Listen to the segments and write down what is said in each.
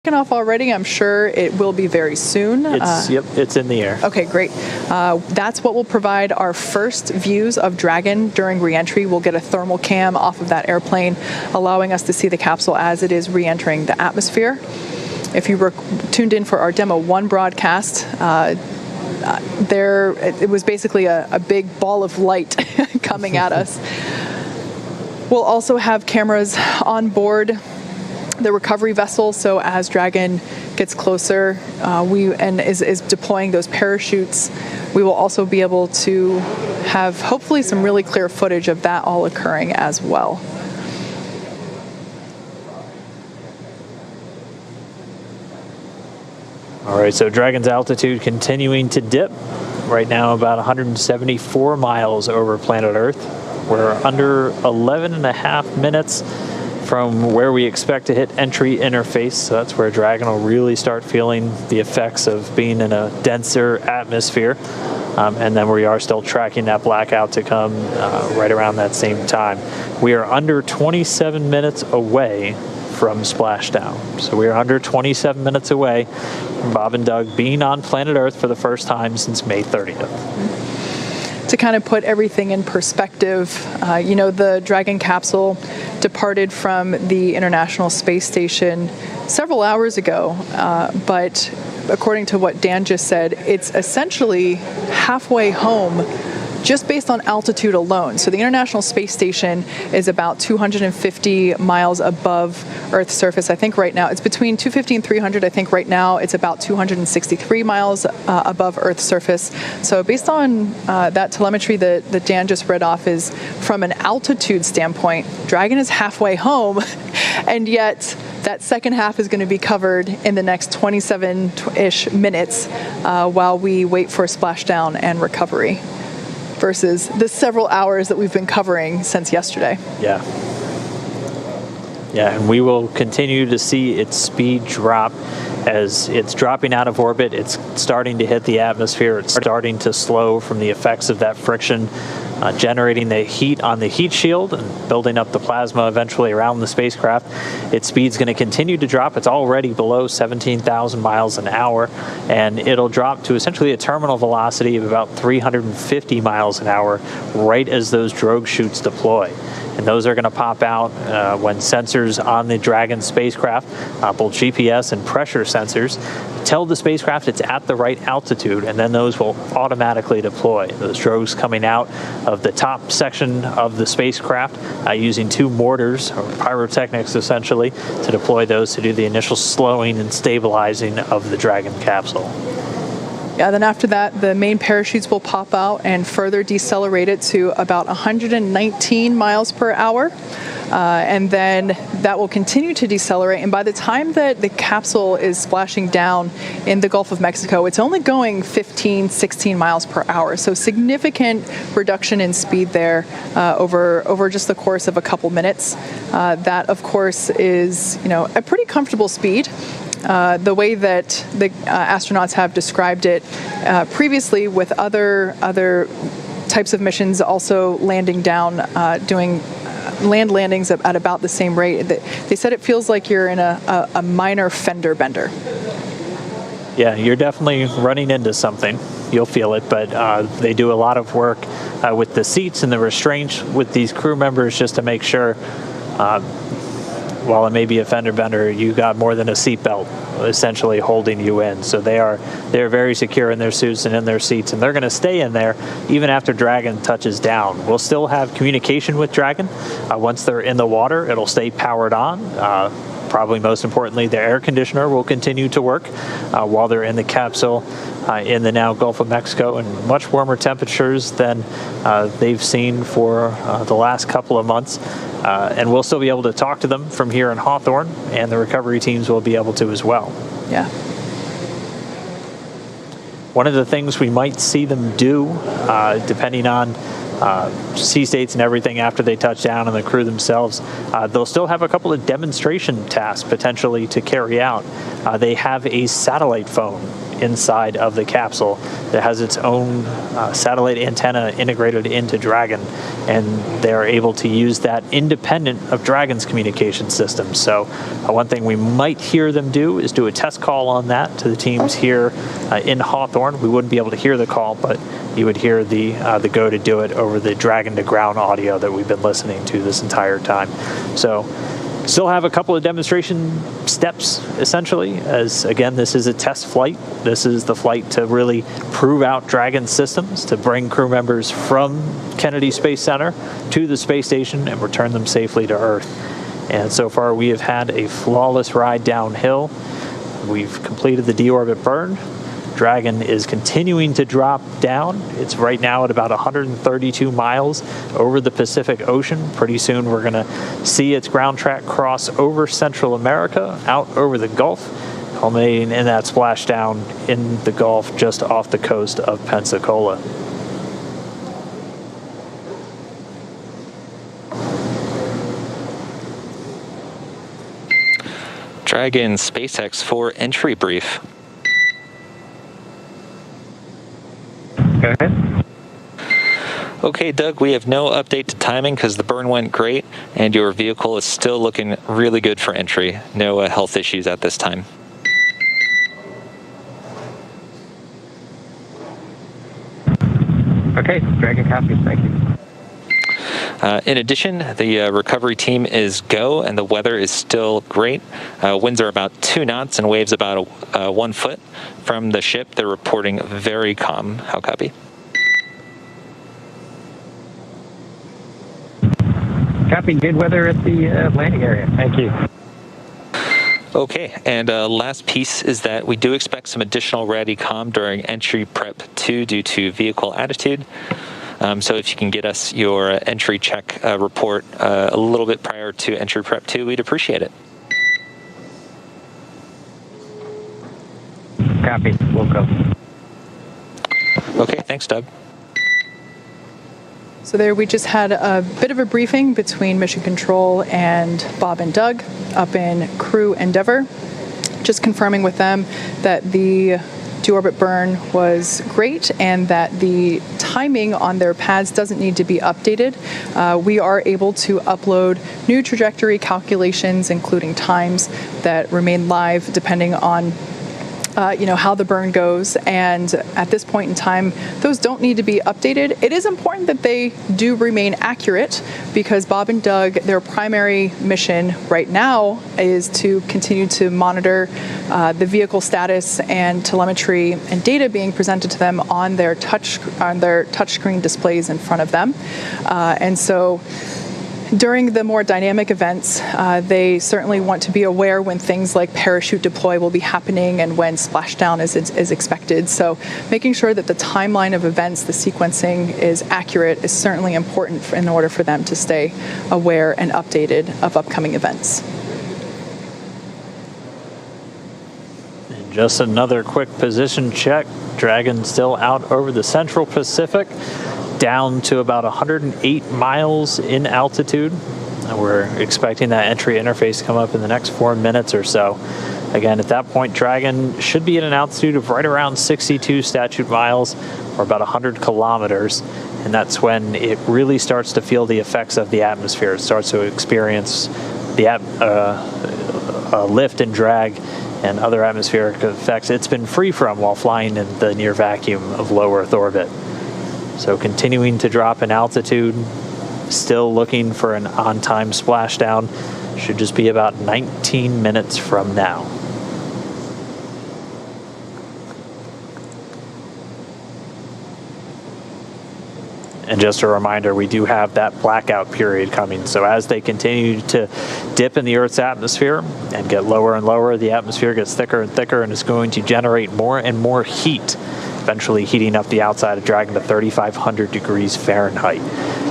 Off already. I'm sure it will be very soon. Yep, it's in the air. Okay, great. That's what will provide our first views of Dragon during re-entry. We'll get a thermal cam off of that airplane, allowing us to see the capsule as it is re-entering the atmosphere. If you were tuned in for our Demo 1 broadcast, it was basically a big ball of light coming at us. We'll also have cameras on board the recovery vessel, so as Dragon gets closer and is deploying those parachutes, we will also be able to have hopefully some really clear footage of that all occurring as well. All right, so Dragon's altitude continuing to dip. Right now about 174 miles over planet Earth. We're under 11.5 minutes from where we expect to hit entry interface. So that's where Dragon will really start feeling the effects of being in a denser atmosphere. And then we are still tracking that blackout to come right around that same time. We are under 27 minutes away from Splashdown. So we are under 27 minutes away from Bob and Doug being on planet Earth for the first time since May 30th. To kind of put everything in perspective, the Dragon capsule departed from the International Space Station several hours ago, but according to what Dan just said, it's essentially halfway home just based on altitude alone. So the International Space Station is about 250 miles above Earth's surface. I think right now it's between 250 and 300. I think right now it's about 263 miles above Earth's surface. So based on that telemetry that Dan just read off, is from an altitude standpoint, Dragon is halfway home, and yet that second half is going to be covered in the next 27-ish minutes while we wait for splashdown and recovery, versus the several hours that we've been covering since yesterday. Yeah, and we will continue to see its speed drop as it's dropping out of orbit. It's starting to hit the atmosphere. It's starting to slow from the effects of that friction, generating the heat on the heat shield and building up the plasma eventually around the spacecraft. Its speed's going to continue to drop. It's already below 17,000 miles an hour, and it'll drop to essentially a terminal velocity of about 350 miles an hour right as those drogue chutes deploy. And those are going to pop out when sensors on the Dragon spacecraft, both GPS and pressure sensors, tell the spacecraft it's at the right altitude, and then those will automatically deploy. Those drogues coming out of the top section of the spacecraft using two mortars, or pyrotechnics essentially, to deploy those to do the initial slowing and stabilizing of the Dragon capsule. Yeah, then after that, the main parachutes will pop out and further decelerate it to about 119 miles per hour. And then that will continue to decelerate. And by the time that the capsule is splashing down in the Gulf of Mexico, it's only going 15, 16 miles per hour. So significant reduction in speed there over just the course of a couple minutes. That, of course, is a pretty comfortable speed. The way that the astronauts have described it previously with other types of missions also landing down, doing land landings at about the same rate. They said it feels like you're in a minor fender bender. Yeah, you're definitely running into something. You'll feel it, but they do a lot of work with the seats and the restraints with these crew members just to make sure while it may be a fender bender, you got more than a seatbelt essentially holding you in. So they're very secure in their suits and in their seats, and they're going to stay in there even after Dragon touches down. We'll still have communication with Dragon. Once they're in the water, it'll stay powered on. Probably most importantly, the air conditioner will continue to work while they're in the capsule in the now Gulf of Mexico, and much warmer temperatures than they've seen for the last couple of months. And we'll still be able to talk to them from here in Hawthorne, and the recovery teams will be able to as well. Yeah. One of the things we might see them do, depending on sea states and everything after they touch down and the crew themselves, they'll still have a couple of demonstration tasks potentially to carry out. They have a satellite phone inside of the capsule that has its own satellite antenna integrated into Dragon, and they're able to use that independent of Dragon's communication system. So one thing we might hear them do is do a test call on that to the teams here in Hawthorne. We wouldn't be able to hear the call, but you would hear the go to do it over the Dragon to ground audio that we've been listening to this entire time. So still have a couple of demonstration steps, essentially, as, again, this is a test flight. This is the flight to really prove out Dragon systems, to bring crew members from Kennedy Space Center to the space station and return them safely to Earth. And so far, we have had a flawless ride downhill. We've completed the deorbit burn. Dragon is continuing to drop down. It's right now at about 132 miles over the Pacific Ocean. Pretty soon we're going to see its ground track cross over Central America, out over the Gulf, culminating in that splashdown in the Gulf just off the coast of Pensacola. Dragon SpaceX for entry brief. Go ahead. Okay, Doug, we have no update to timing because the burn went great and your vehicle is still looking really good for entry. No health issues at this time. Okay, Dragon copies. Thank you. In addition, the recovery team is go and the weather is still great. Winds are about 2 knots and waves about 1 foot. From the ship, they're reporting very calm. How copy? Copy. Good weather at the landing area. Thank you. Okay, and last piece is that we do expect some additional ready comm during entry prep 2 due to vehicle attitude. So if you can get us your entry check report a little bit prior to entry prep 2, we'd appreciate it. Copy. We'll go. Okay, thanks, Doug. So there we just had a bit of a briefing between Mission Control and Bob and Doug up in Crew Endeavor, just confirming with them that the deorbit burn was great and that the timing on their pads doesn't need to be updated. We are able to upload new trajectory calculations, including times that remain live depending on how the burn goes, and at this point in time, those don't need to be updated. It is important that they do remain accurate because Bob and Doug, their primary mission right now is to continue to monitor the vehicle status and telemetry and data being presented to them on their touchscreen displays in front of them, and so during the more dynamic events, they certainly want to be aware when things like parachute deploy will be happening and when splashdown is expected. So making sure that the timeline of events, the sequencing is accurate is certainly important in order for them to stay aware and updated of upcoming events. And just another quick position check. Dragon still out over the Central Pacific, down to about 108 miles in altitude. We're expecting that entry interface to come up in the next 4 minutes or so. Again, at that point, Dragon should be at an altitude of right around 62 statute miles, or about 100 kilometers, and that's when it really starts to feel the effects of the atmosphere. It starts to experience the lift and drag and other atmospheric effects it's been free from while flying in the near vacuum of low Earth orbit. So continuing to drop in altitude, still looking for an on-time splashdown. Should just be about 19 minutes from now. And just a reminder, we do have that blackout period coming. So as they continue to dip in the Earth's atmosphere and get lower and lower, the atmosphere gets thicker and thicker and is going to generate more and more heat, eventually heating up the outside of Dragon to 3,500 degrees Fahrenheit.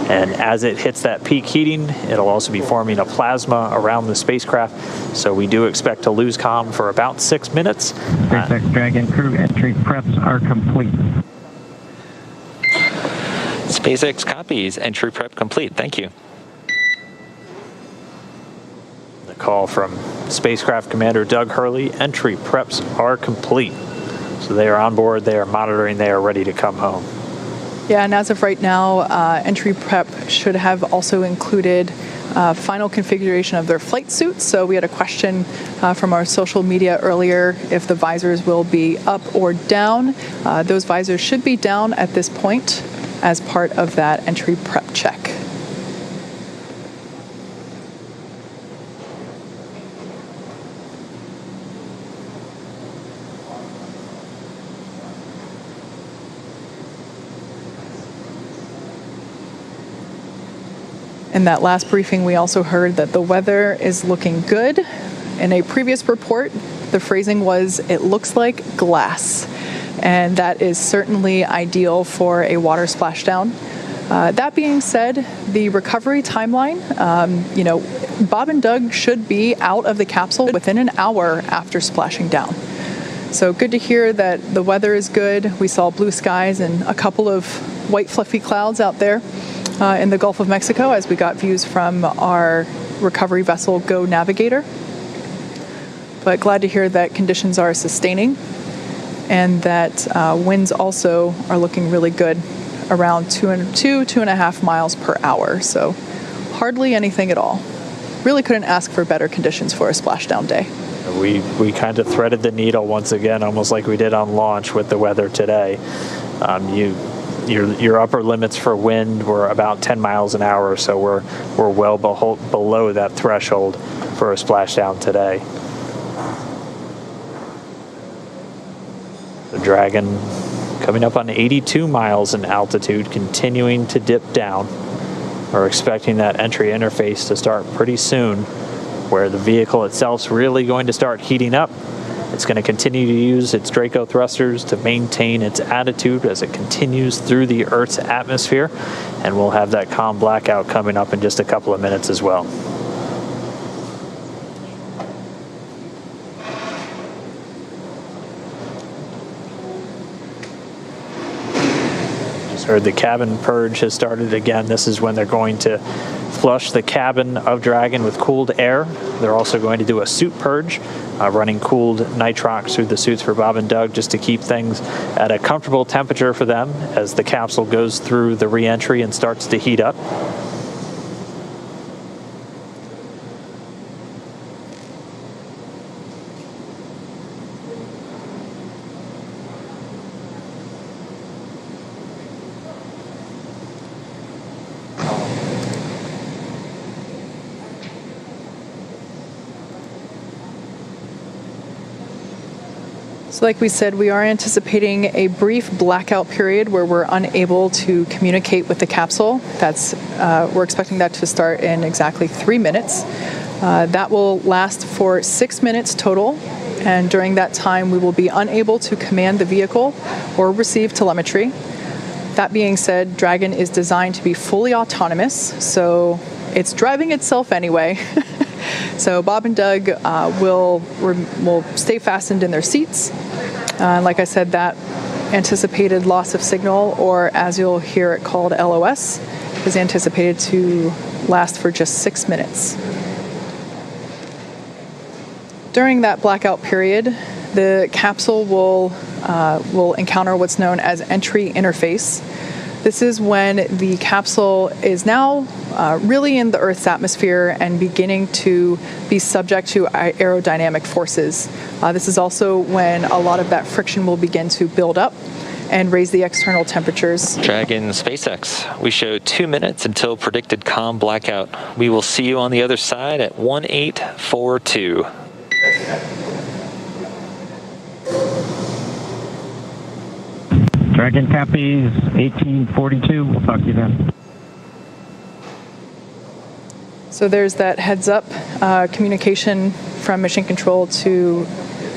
And as it hits that peak heating, it'll also be forming a plasma around the spacecraft. So we do expect to lose comm for about 6 minutes. SpaceX Dragon crew entry preps are complete. SpaceX copies. Entry prep complete. Thank you. The call from Spacecraft Commander Doug Hurley. Entry preps are complete. So they are on board, they are monitoring, they are ready to come home. Yeah, and as of right now, entry prep should have also included final configuration of their flight suits. So we had a question from our social media earlier if the visors will be up or down. Those visors should be down at this point as part of that entry prep check. In that last briefing, we also heard that the weather is looking good. In a previous report, the phrasing was, "It looks like glass." And that is certainly ideal for a water splashdown. That being said, the recovery timeline, Bob and Doug should be out of the capsule within an hour after splashing down. So good to hear that the weather is good. We saw blue skies and a couple of white fluffy clouds out there in the Gulf of Mexico as we got views from our recovery vessel Go Navigator. But glad to hear that conditions are sustaining and that winds also are looking really good, around 2.5 miles per hour. So hardly anything at all. Really couldn't ask for better conditions for a splashdown day. We kind of threaded the needle once again, almost like we did on launch with the weather today. Your upper limits for wind were about 10 miles an hour, so we're well below that threshold for a splashdown today. The Dragon coming up on 82 miles in altitude, continuing to dip down. We're expecting that entry interface to start pretty soon, where the vehicle itself's really going to start heating up. It's going to continue to use its Draco thrusters to maintain its attitude as it continues through the Earth's atmosphere, and we'll have that calm blackout coming up in just a couple of minutes as well. Just heard the cabin purge has started again. This is when they're going to flush the cabin of Dragon with cooled air. They're also going to do a suit purge, running cooled nitrox through the suits for Bob and Doug just to keep things at a comfortable temperature for them as the capsule goes through the re-entry and starts to heat up. So like we said, we are anticipating a brief blackout period where we're unable to communicate with the capsule. We're expecting that to start in exactly 3 minutes. That will last for 6 minutes total, and during that time we will be unable to command the vehicle or receive telemetry. That being said, Dragon is designed to be fully autonomous, so it's driving itself anyway. So Bob and Doug will stay fastened in their seats. Like I said, that anticipated loss of signal, or as you'll hear it called LOS, is anticipated to last for just 6 minutes. During that blackout period, the capsule will encounter what's known as entry interface. This is when the capsule is now really in the Earth's atmosphere and beginning to be subject to aerodynamic forces. This is also when a lot of that friction will begin to build up and raise the external temperatures. Dragon SpaceX, we show 2 minutes until predicted calm blackout. We will see you on the other side at 1842. Dragon copies 1842. We'll talk to you then. So there's that heads up communication from Mission Control to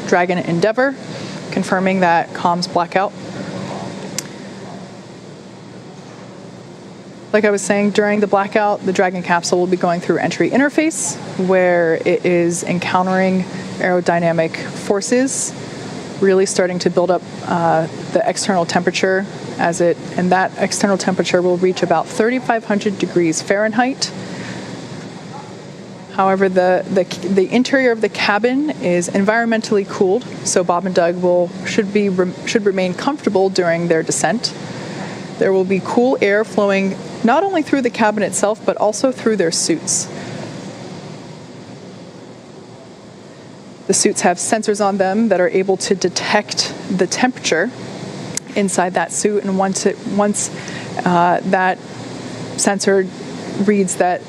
Dragon Endeavour, confirming that comms blackout. Like I was saying, during the blackout, the Dragon capsule will be going through entry interface, where it is encountering aerodynamic forces, really starting to build up the external temperature and that external temperature will reach about 3,500 degrees Fahrenheit. However, the interior of the cabin is environmentally cooled, so Bob and Doug should remain comfortable during their descent. There will be cool air flowing not only through the cabin itself, but also through their suits. The suits have sensors on them that are able to detect the temperature inside that suit, and once that sensor reads that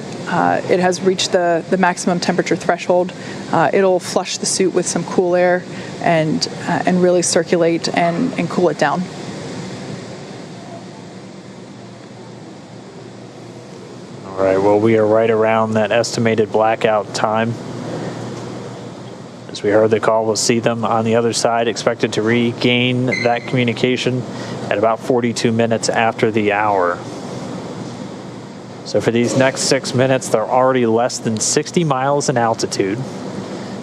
it has reached the maximum temperature threshold, it'll flush the suit with some cool air and really circulate and cool it down. All right, well, we are right around that estimated blackout time. As we heard the call, we'll see them on the other side, expected to regain that communication at about 42 minutes after the hour. So for these next 6 minutes, they're already less than 60 miles in altitude.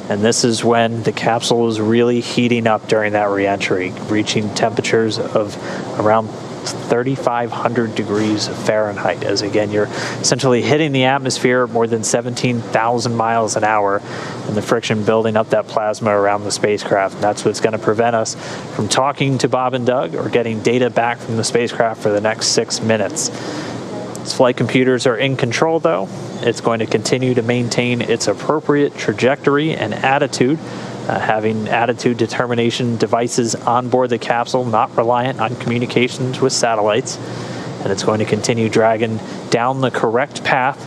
And this is when the capsule is really heating up during that reentry, reaching temperatures of around 3,500 degrees Fahrenheit, as again, you're essentially hitting the atmosphere more than 17,000 miles an hour, and the friction building up that plasma around the spacecraft. And that's what's going to prevent us from talking to Bob and Doug or getting data back from the spacecraft for the next 6 minutes. Its flight computers are in control, though. It's going to continue to maintain its appropriate trajectory and attitude, having attitude determination devices on board the capsule, not reliant on communications with satellites. And it's going to continue dragging down the correct path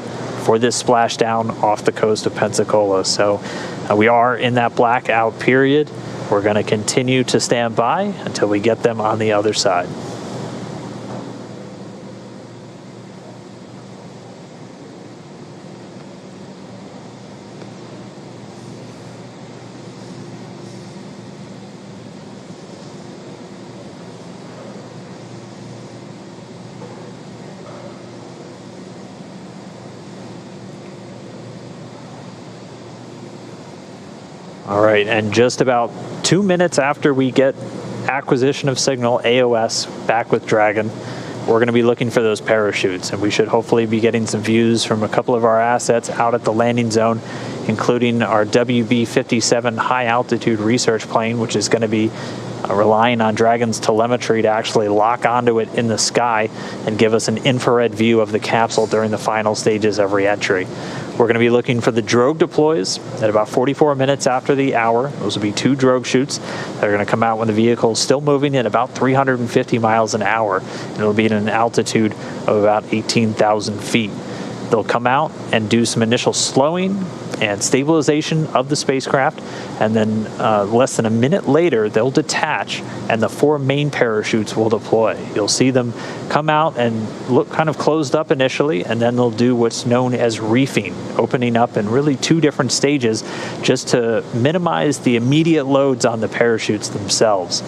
for this splashdown off the coast of Pensacola. So we are in that blackout period. We're going to continue to stand by until we get them on the other side. All right, and just about 2 minutes after we get acquisition of signal, AOS, back with Dragon, we're going to be looking for those parachutes, and we should hopefully be getting some views from a couple of our assets out at the landing zone, including our WB-57 high-altitude research plane, which is going to be relying on Dragon's telemetry to actually lock onto it in the sky and give us an infrared view of the capsule during the final stages of reentry. We're going to be looking for the drogue deploys at about 44 minutes after the hour. Those will be 2 drogue shoots that are going to come out when the vehicle is still moving at about 350 miles an hour. And it'll be at an altitude of about 18,000 feet. They'll come out and do some initial slowing and stabilization of the spacecraft, and then less than a minute later, they'll detach, and the 4 main parachutes will deploy. You'll see them come out and look kind of closed up initially, and then they'll do what's known as reefing, opening up in really 2 different stages just to minimize the immediate loads on the parachutes themselves.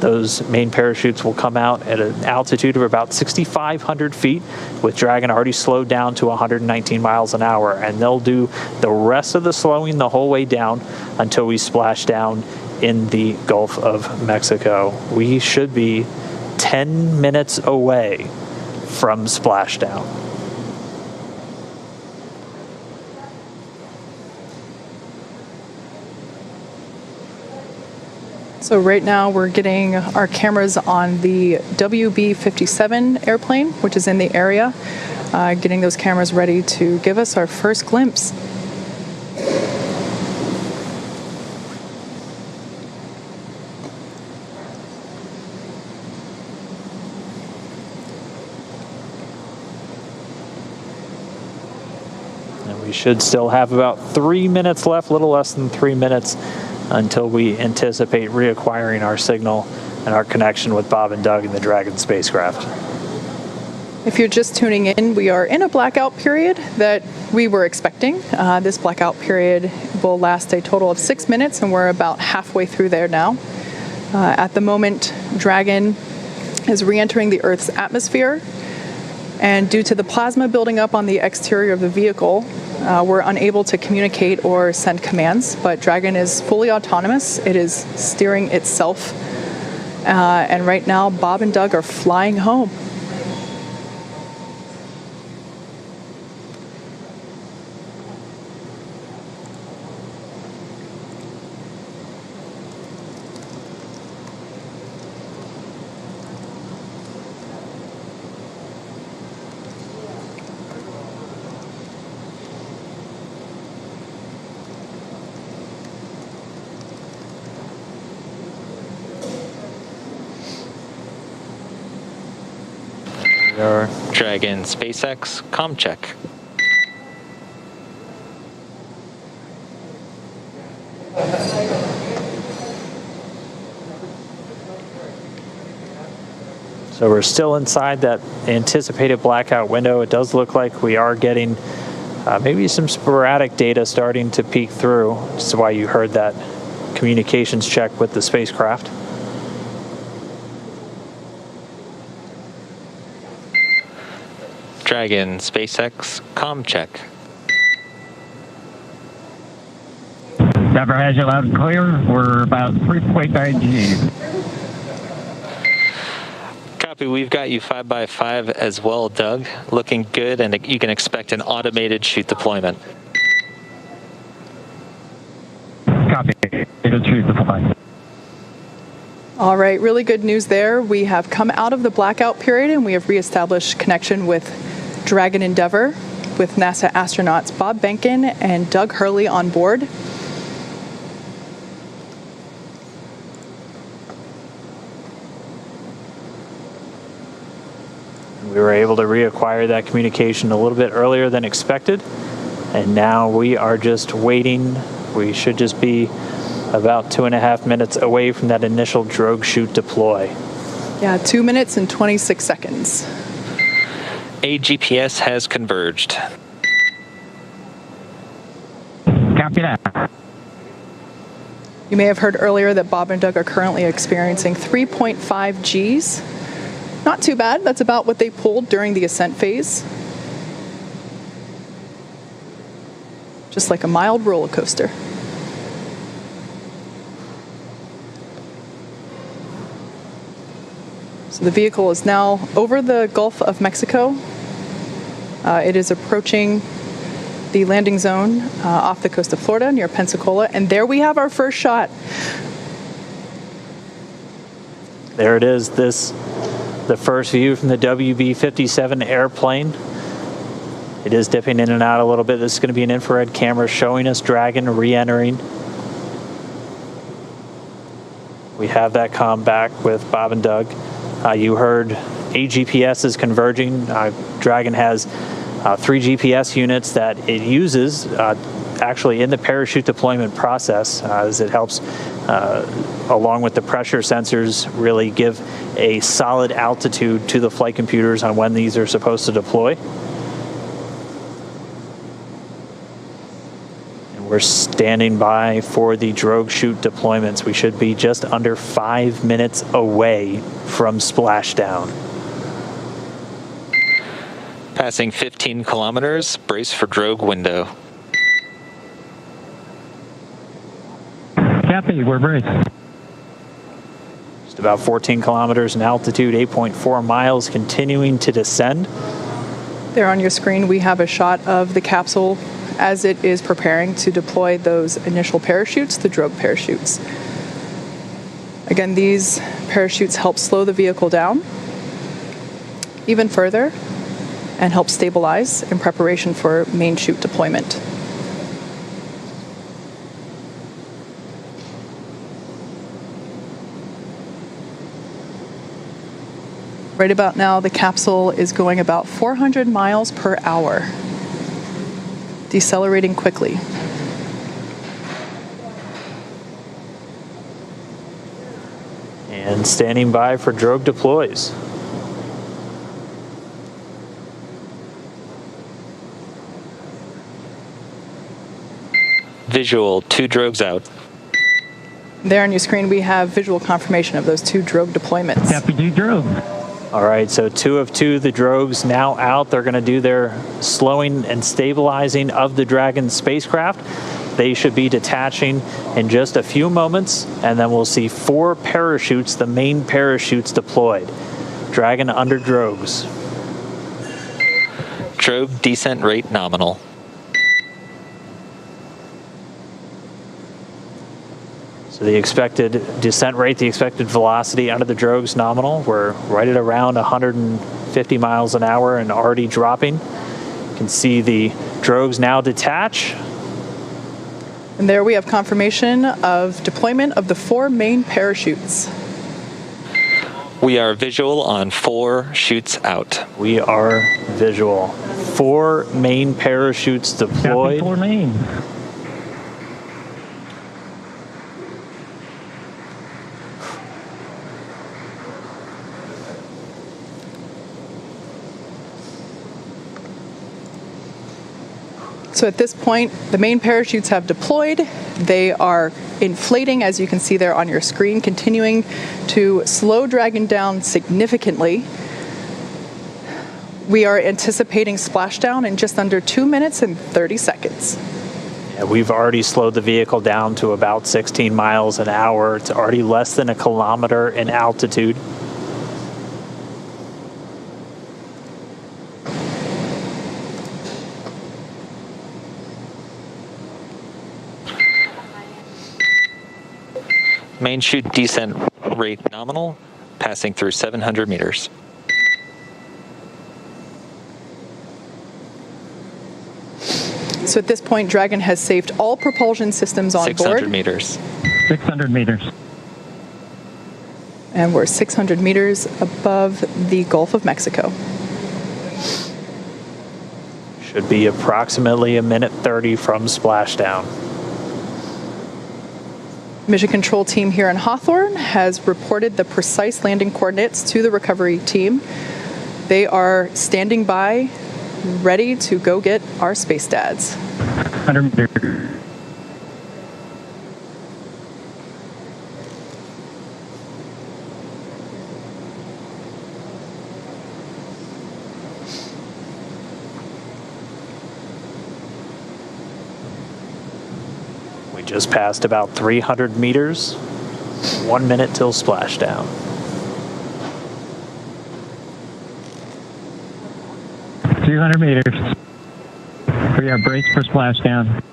Those main parachutes will come out at an altitude of about 6,500 feet, with Dragon already slowed down to 119 miles an hour, and they'll do the rest of the slowing the whole way down until we splash down in the Gulf of Mexico. We should be 10 minutes away from splashdown. So right now we're getting our cameras on the WB-57 airplane, which is in the area, getting those cameras ready to give us our first glimpse. And we should still have about 3 minutes left, a little less than 3 minutes, until we anticipate reacquiring our signal and our connection with Bob and Doug in the Dragon spacecraft. If you're just tuning in, we are in a blackout period that we were expecting. This blackout period will last a total of 6 minutes, and we're about halfway through there now. At the moment, Dragon is re-entering the Earth's atmosphere, and due to the plasma building up on the exterior of the vehicle, we're unable to communicate or send commands, but Dragon is fully autonomous. It is steering itself. And right now, Bob and Doug are flying home. We are Dragon SpaceX, comm check. So we're still inside that anticipated blackout window. It does look like we are getting maybe some sporadic data starting to peek through. This is why you heard that communications check with the spacecraft. Dragon SpaceX, comm check. Denver has you loud and clear. We're about 3.9 Gs. Copy. We've got you 5x5 as well, Doug. Looking good, and you can expect an automated chute deployment. Copy. It'll choose the flight. All right, really good news there. We have come out of the blackout period and we have reestablished connection with Dragon Endeavour with NASA astronauts Bob Behnken and Doug Hurley on board. We were able to reacquire that communication a little bit earlier than expected, and now we are just waiting. We should just be about 2.5 minutes away from that initial drogue chute deploy. Yeah, 2 minutes and 26 seconds. AGPS has converged. Copy that. You may have heard earlier that Bob and Doug are currently experiencing 3.5 Gs. Not too bad. That's about what they pulled during the ascent phase. Just like a mild roller coaster. So the vehicle is now over the Gulf of Mexico. It is approaching the landing zone off the coast of Florida near Pensacola. And there we have our first shot. There it is. The first view from the WB-57 airplane. It is dipping in and out a little bit. This is going to be an infrared camera showing us Dragon re-entering. We have that comm back with Bob and Doug. You heard AGPS is converging. Dragon has 3 GPS units that it uses actually in the parachute deployment process as it helps, along with the pressure sensors, really give a solid altitude to the flight computers on when these are supposed to deploy. And we're standing by for the drogue chute deployments. We should be just under 5 minutes away from splashdown. Passing 15 kilometers, brace for drogue window. Copy. We're braced. Just about 14 kilometers in altitude, 8.4 miles, continuing to descend. There on your screen, we have a shot of the capsule as it is preparing to deploy those initial parachutes, the drogue parachutes. Again, these parachutes help slow the vehicle down even further and help stabilize in preparation for main chute deployment. Right about now, the capsule is going about 400 miles per hour, decelerating quickly. And standing by for drogue deploys. Visual, 2 drogues out. There on your screen, we have visual confirmation of those 2 drogue deployments. Copy. Do drogue. All right, so 2 of 2, the drogues now out. They're going to do their slowing and stabilizing of the Dragon spacecraft. They should be detaching in just a few moments, and then we'll see 4 parachutes, the main parachutes deployed. Dragon under drogues. Drogue descent rate nominal. So the expected descent rate, the expected velocity under the drogues nominal, we're right at around 150 miles an hour and already dropping. You can see the drogues now detach. And there we have confirmation of deployment of the 4 main parachutes. We are visual on 4 chutes out. We are visual. 4 main parachutes Copy deployed. 4 main. So at this point, the main parachutes have deployed. They are inflating, as you can see there on your screen, continuing to slow Dragon down significantly. We are anticipating splashdown in just under 2 minutes and 30 seconds. Yeah, we've already slowed the vehicle down to about 16 miles an hour. It's already less than a kilometer in altitude. Main chute descent rate nominal, passing through 700 meters. So at this point, Dragon has saved all propulsion systems on 600 board. meters. 600 meters. And we're 600 meters above the Gulf of Mexico. Should be approximately a minute 30 from splashdown. Mission control team here in Hawthorne has reported the precise landing coordinates to the recovery team. They are standing by, ready to go get our space dads. 100 meters. We just passed about 300 meters. 1 minute till splashdown. 200 meters. We are braced for splashdown.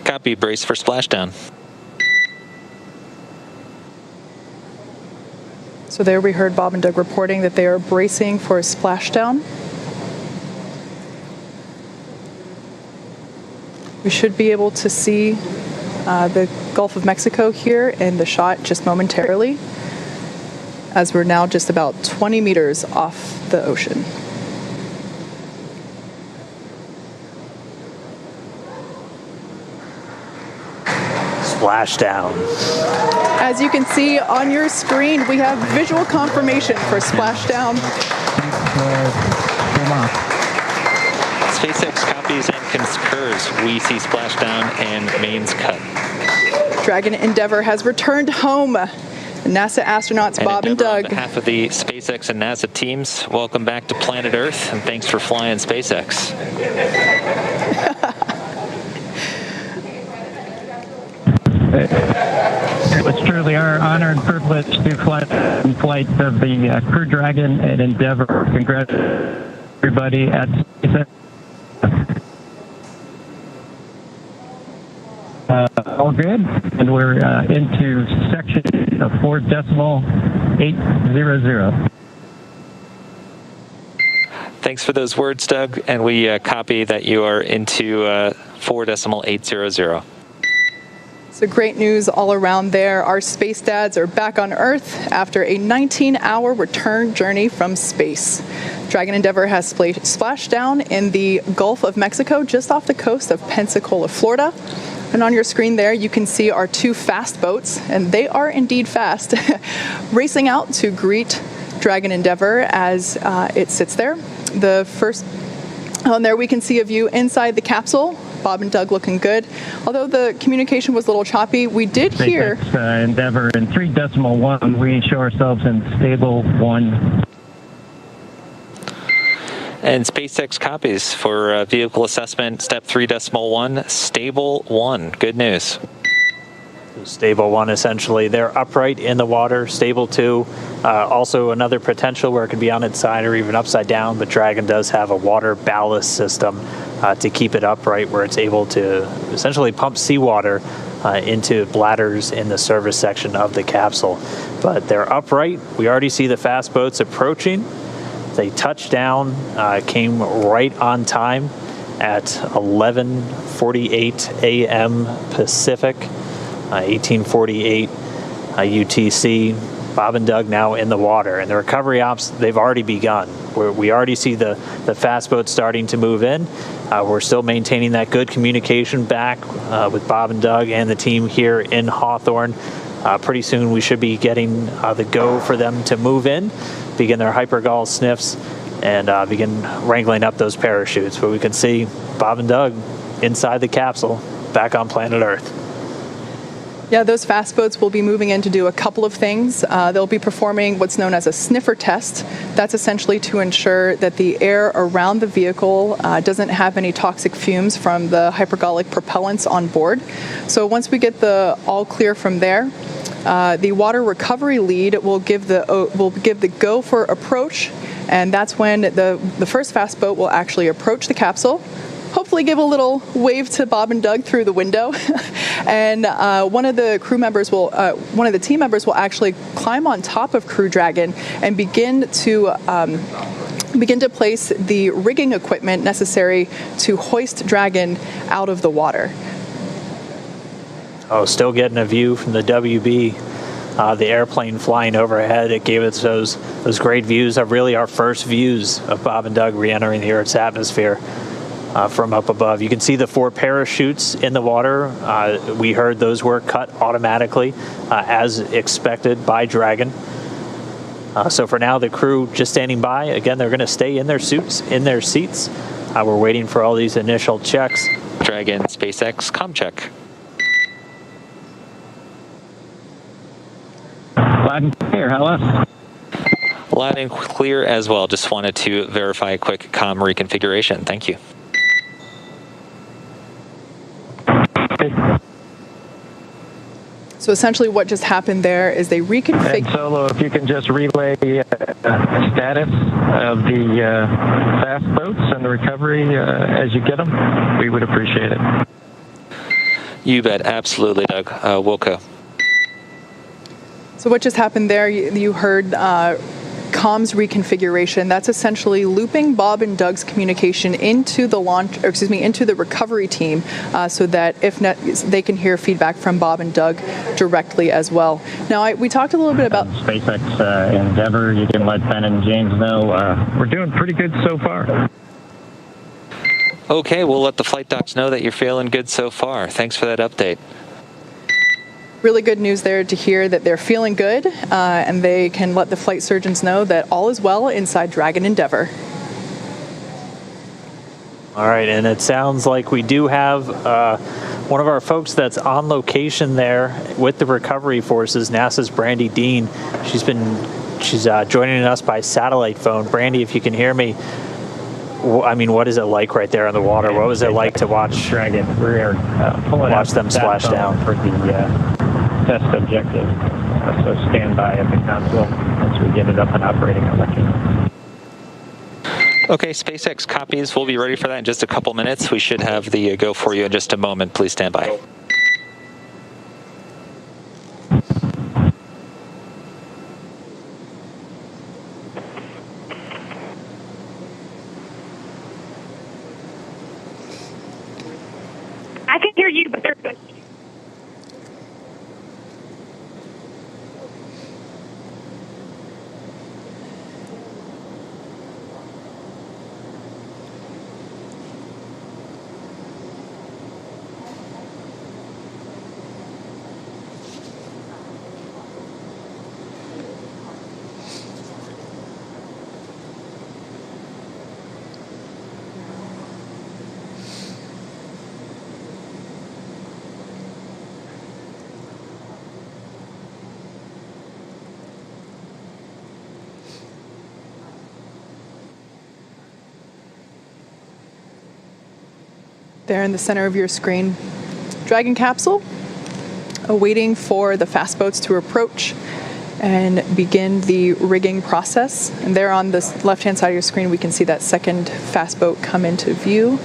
Copy, brace for splashdown. So there we heard Bob and Doug reporting that they are bracing for a splashdown. We should be able to see the Gulf of Mexico here in the shot just momentarily, as we're now just about 20 meters off the ocean. Splashdown. As you can see on your screen, we have visual confirmation for splashdown. SpaceX copies and concurs. We see splashdown and mains cut. Dragon Endeavour has returned home. NASA astronauts Bob and Endeavour, Doug. on behalf of the SpaceX and NASA teams, welcome back to planet Earth, and thanks for flying SpaceX. It was truly our honor and privilege to fly in flight of the Crew Dragon and Endeavour. Congratulations, everybody at SpaceX. All good, and we're into section of 4.800. Thanks for those words, Doug, and we copy that you are into 4.800. So great news all around there. Our space dads are back on Earth after a 19-hour return journey from space. Dragon Endeavour has splashed down in the Gulf of Mexico, just off the coast of Pensacola, Florida. And on your screen there, you can see our 2 fast boats, and they are indeed fast, racing out to greet Dragon Endeavour as it sits there. The first, on there we can see a view inside the capsule. Bob and Doug looking good. Although the communication was a little choppy, we did hear... SpaceX Endeavour in 3.1, we show ourselves in stable 1. And SpaceX copies for vehicle assessment, step 3.1, stable 1. Good news. Stable 1, essentially. They're upright in the water. Stable 2, also another potential where it could be on its side or even upside down, but Dragon does have a water ballast system to keep it upright, where it's able to essentially pump seawater into bladders in the service section of the capsule. But they're upright. We already see the fast boats approaching. They touched down, came right on time at 11:48 a.m. Pacific, 1848 UTC. Bob and Doug now in the water, and the recovery ops, they've already begun. We already see the fast boat starting to move in. We're still maintaining that good communication back with Bob and Doug and the team here in Hawthorne. Pretty soon we should be getting the go for them to move in, begin their hypergol sniffs, and begin wrangling up those parachutes. But we can see Bob and Doug inside the capsule back on planet Earth. Yeah, those fast boats will be moving in to do a couple of things. They'll be performing what's known as a sniffer test. That's essentially to ensure that the air around the vehicle doesn't have any toxic fumes from the hypergolic propellants on board. So once we get the all clear from there, the water recovery lead will give the go for approach, and that's when the first fast boat will actually approach the capsule. Hopefully give a little wave to Bob and Doug through the window. And one of the team members will actually climb on top of Crew Dragon and begin to place the rigging equipment necessary to hoist Dragon out of the water. Oh, still getting a view from the WB. The airplane flying overhead, it gave us those great views of really our first views of Bob and Doug re-entering the Earth's atmosphere. From up above. You can see the 4 parachutes in the water. We heard those were cut automatically as expected by Dragon. So for now, the crew just standing by. Again, they're going to stay in their suits, in their seats. We're waiting for all these initial checks. Dragon, SpaceX, comm check. Loud and clear, how else? Loud and clear as well. Just wanted to verify a quick comm reconfiguration. Thank you. So essentially what just happened there is they reconfigured. And Solo, if you can just relay the status of the fast boats and the recovery as you get them, we would appreciate it. You bet. Absolutely, Doug. Wilco. So what just happened there, you heard comms reconfiguration. That's essentially looping Bob and Doug's communication into the into the recovery team, so that they can hear feedback from Bob and Doug directly as well. Now, we talked a little bit about SpaceX Endeavor. You can let Ben and James know we're doing pretty good so far. Okay, we'll let the flight docs know that you're feeling good so far. Thanks for that update. Really good news there to hear that they're feeling good, and they can let the flight surgeons know that all is well inside Dragon Endeavor. All right, and it sounds like we do have one of our folks that's on location there with the recovery forces, NASA's Brandy Dean. She's joining us by satellite phone. Brandy, if you can hear me, I mean, what is it like right there in the water? What was it like to watch Dragon? We're watch them splash down for the test objective. So stand by at the console once we get it up and operating. I'll let you know. Okay, SpaceX copies. We'll be ready for that in just a couple minutes. We should have the go for you in just a moment. Please stand by. I can hear you, but they're good. There in the center of your screen, Dragon capsule, awaiting for the fast boats to approach and begin the rigging process. And there on the left-hand side of your screen, we can see that second fast boat come into view.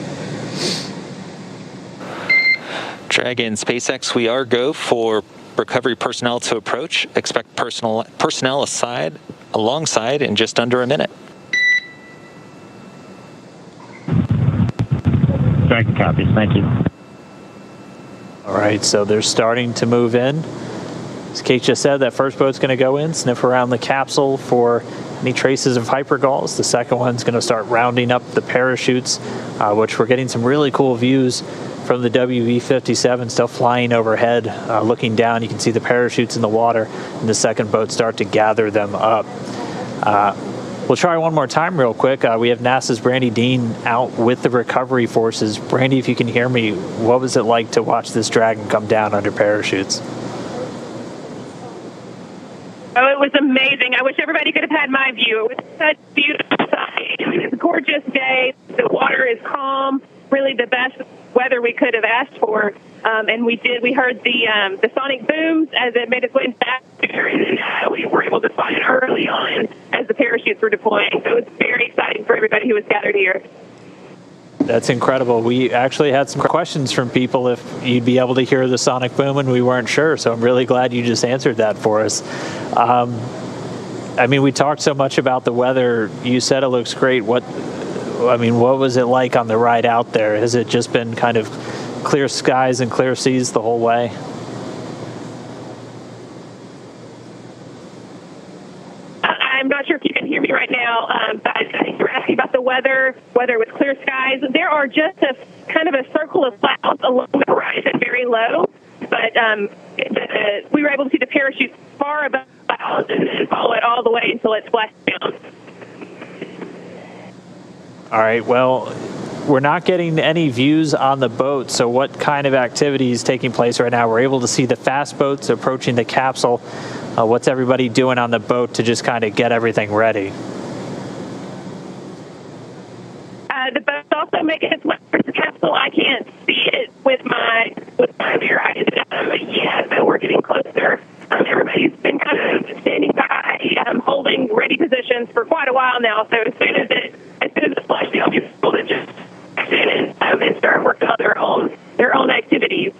Dragon, SpaceX, we are go for recovery personnel to approach. Expect personnel alongside in just under a minute. Dragon copies. Thank you. All right, so they're starting to move in. As Kate just said, that first boat's going to go in, sniff around the capsule for any traces of hypergalls. The second one's going to start rounding up the parachutes, which we're getting some really cool views from the WV-57 still flying overhead. Looking down, you can see the parachutes in the water, and the second boat start to gather them up. We'll try one more time real quick. We have NASA's Brandy Dean out with the recovery forces. Brandy, if you can hear me, what was it like to watch this Dragon come down under parachutes? Oh, it was amazing. I wish everybody could have had my view. It was such a beautiful sight. It's a gorgeous day. The water is calm. Really the best weather we could have asked for. And we heard the sonic booms as it made its way back. And we were able to find it early on as the parachutes were deploying. So it was very exciting for everybody who was gathered here. That's incredible. We actually had some questions from people if you'd be able to hear the sonic boom, and we weren't sure. So I'm really glad you just answered that for us. I mean, we talked so much about the weather. You said it looks great. What was it like on the ride out there? Has it just been kind of clear skies and clear seas the whole way? I'm not sure if you can hear me right now, but I think you're asking about the weather, whether it was clear skies. There are just a kind of a circle of clouds along the horizon, very low, but we were able to see the parachutes far above the clouds and follow it all the way until it splashed down. All right, well, we're not getting any views on the boat, so what kind of activity is taking place right now? We're able to see the fast boats approaching the capsule. What's everybody doing on the boat to just kind of get everything ready? The boat's also making its way towards the capsule. I can't see it with my mirror eyes, but we're getting closer. Everybody's been kind of standing by, holding ready positions for quite a while now. So as soon as the splashdown, people to just stand and start working on their own activities.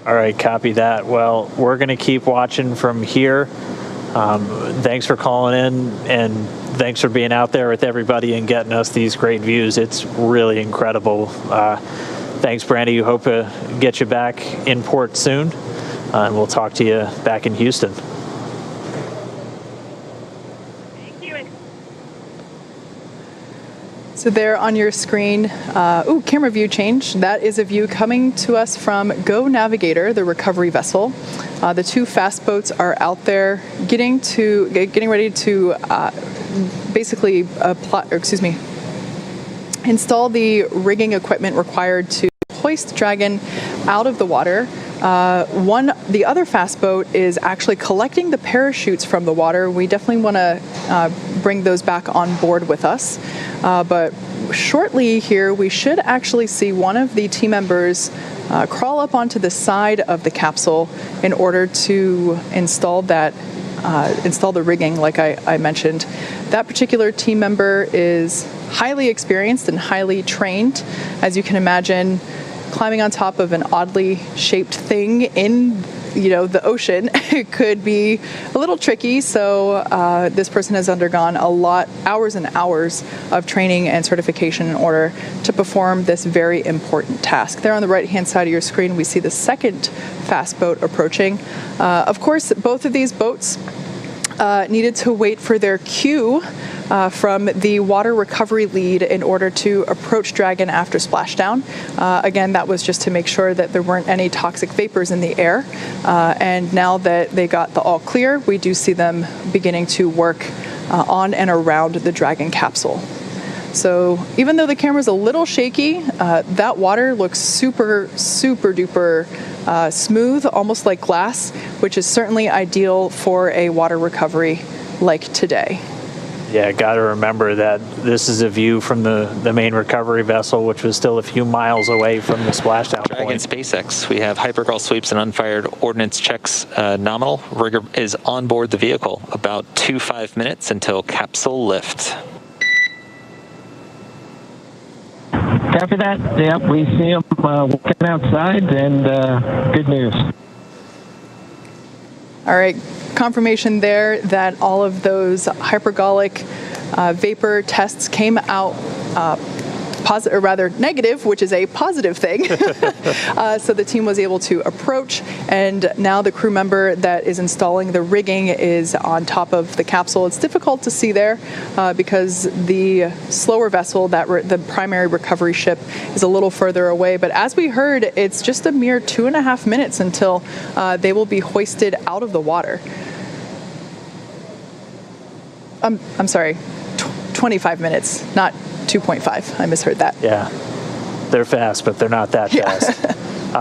All right, copy that. Well, we're going to keep watching from here. Thanks for calling in, and thanks for being out there with everybody and getting us these great views. It's really incredible. Thanks, Brandy. We hope to get you back in port soon, and we'll talk to you back in Houston. Thank you. So there on your screen, camera view change. That is a view coming to us from Go Navigator, the recovery vessel. The two fast boats are out there getting ready to basically install the rigging equipment required to hoist Dragon out of the water. The other fast boat is actually collecting the parachutes from the water. We definitely want to bring those back on board with us. But shortly here, we should actually see one of the team members crawl up onto the side of the capsule in order to install the rigging, like I mentioned. That particular team member is highly experienced and highly trained. As you can imagine, climbing on top of an oddly shaped thing in the ocean could be a little tricky. So this person has undergone hours and hours of training and certification in order to perform this very important task. There on the right-hand side of your screen, we see the second fast boat approaching. Of course, both of these boats needed to wait for their cue from the water recovery lead in order to approach Dragon after splashdown. Again, that was just to make sure that there weren't any toxic vapors in the air. And now that they got the all clear, we do see them beginning to work on and around the Dragon capsule. So even though the camera's a little shaky, that water looks super, super duper smooth, almost like glass, which is certainly ideal for a water recovery like today. Yeah, got to remember that this is a view from the main recovery vessel, which was still a few miles away from the splashdown Dragon point. SpaceX. We have hypergall sweeps and unfired ordnance checks nominal. Rigger is on board the vehicle. About 5 minutes until capsule lift. After that, yep, we see them walking outside, and good news. All right, confirmation there that all of those hypergolic vapor tests came out positive, or rather negative, which is a positive thing. So the team was able to approach, and now the crew member that is installing the rigging is on top of the capsule. It's difficult to see there because the slower vessel, the primary recovery ship, is a little further away. But as we heard, it's just a mere 2.5 minutes until they will be hoisted out of the water. I'm sorry, 25 minutes, not 2.5. I misheard that. Yeah, they're fast, but they're not that fast.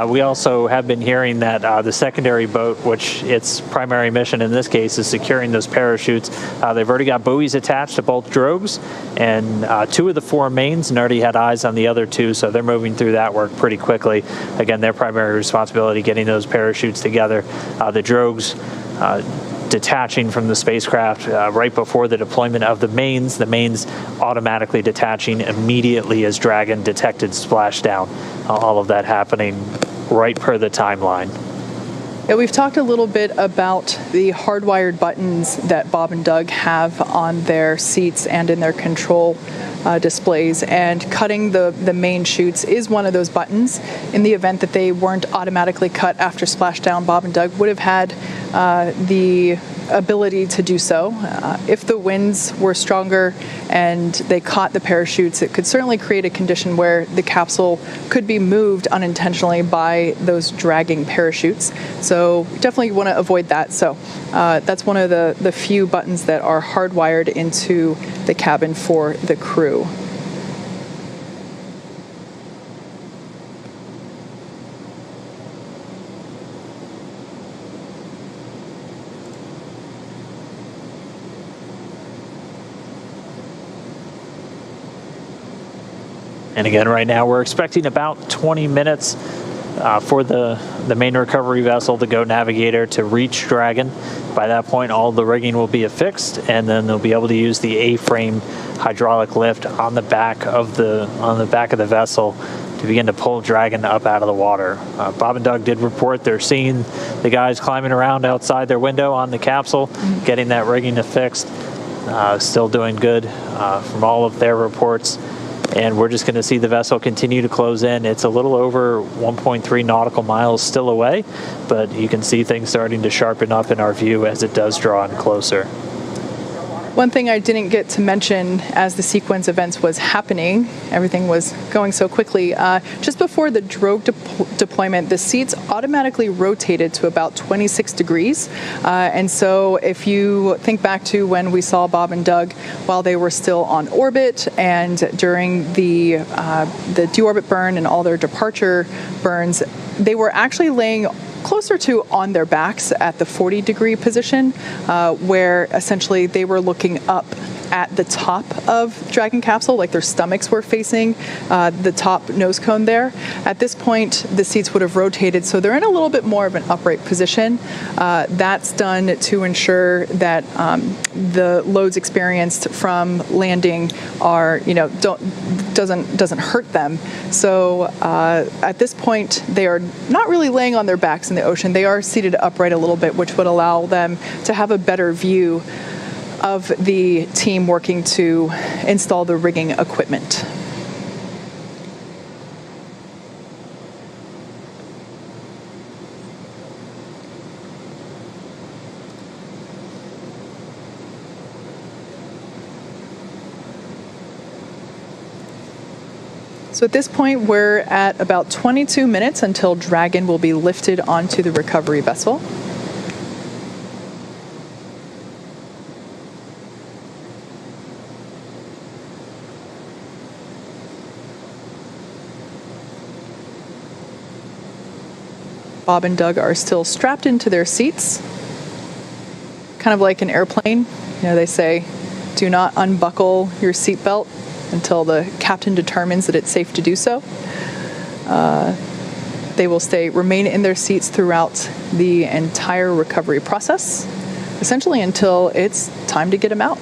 We also have been hearing that the secondary boat, which its primary mission in this case is securing those parachutes, they've already got buoys attached to both drogues, and 2 of the 4 mains, and already had eyes on the other 2, so they're moving through that work pretty quickly. Again, their primary responsibility, getting those parachutes together. The drogues detaching from the spacecraft right before the deployment of the mains automatically detaching immediately as Dragon detected splashdown. All of that happening right per the timeline. Yeah, we've talked a little bit about the hardwired buttons that Bob and Doug have on their seats and in their control displays, and cutting the main chutes is one of those buttons. In the event that they weren't automatically cut after splashdown, Bob and Doug would have had the ability to do so. If the winds were stronger and they caught the parachutes, it could certainly create a condition where the capsule could be moved unintentionally by those dragging parachutes. So definitely want to avoid that. So that's one of the few buttons that are hardwired into the cabin for the crew. And again, right now we're expecting about 20 minutes for the main recovery vessel, the Go Navigator, to reach Dragon. By that point, all the rigging will be affixed, and then they'll be able to use the A-frame hydraulic lift on the back of the vessel to begin to pull Dragon up out of the water. Bob and Doug did report they're seeing the guys climbing around outside their window on the capsule, getting that rigging affixed. Still doing good from all of their reports. And we're just going to see the vessel continue to close in. It's a little over 1.3 nautical miles still away, but you can see things starting to sharpen up in our view as it does draw in closer. One thing I didn't get to mention as the sequence events was happening, everything was going so quickly, just before the drogue deployment, the seats automatically rotated to about 26 degrees. And so if you think back to when we saw Bob and Doug while they were still on orbit and during the deorbit burn and all their departure burns, they were actually laying closer to on their backs at the 40-degree position, where essentially they were looking up at the top of Dragon capsule, like their stomachs were facing the top nose cone there. At this point, the seats would have rotated, so they're in a little bit more of an upright position. That's done to ensure that the loads experienced from landing are, doesn't hurt them. So at this point, they are not really laying on their backs in the ocean. They are seated upright a little bit, which would allow them to have a better view of the team working to install the rigging equipment. So at this point, we're at about 22 minutes until Dragon will be lifted onto the recovery vessel. Bob and Doug are still strapped into their seats, kind of like an airplane. They say, do not unbuckle your seatbelt until the captain determines that it's safe to do so. They will remain in their seats throughout the entire recovery process, essentially until it's time to get them out.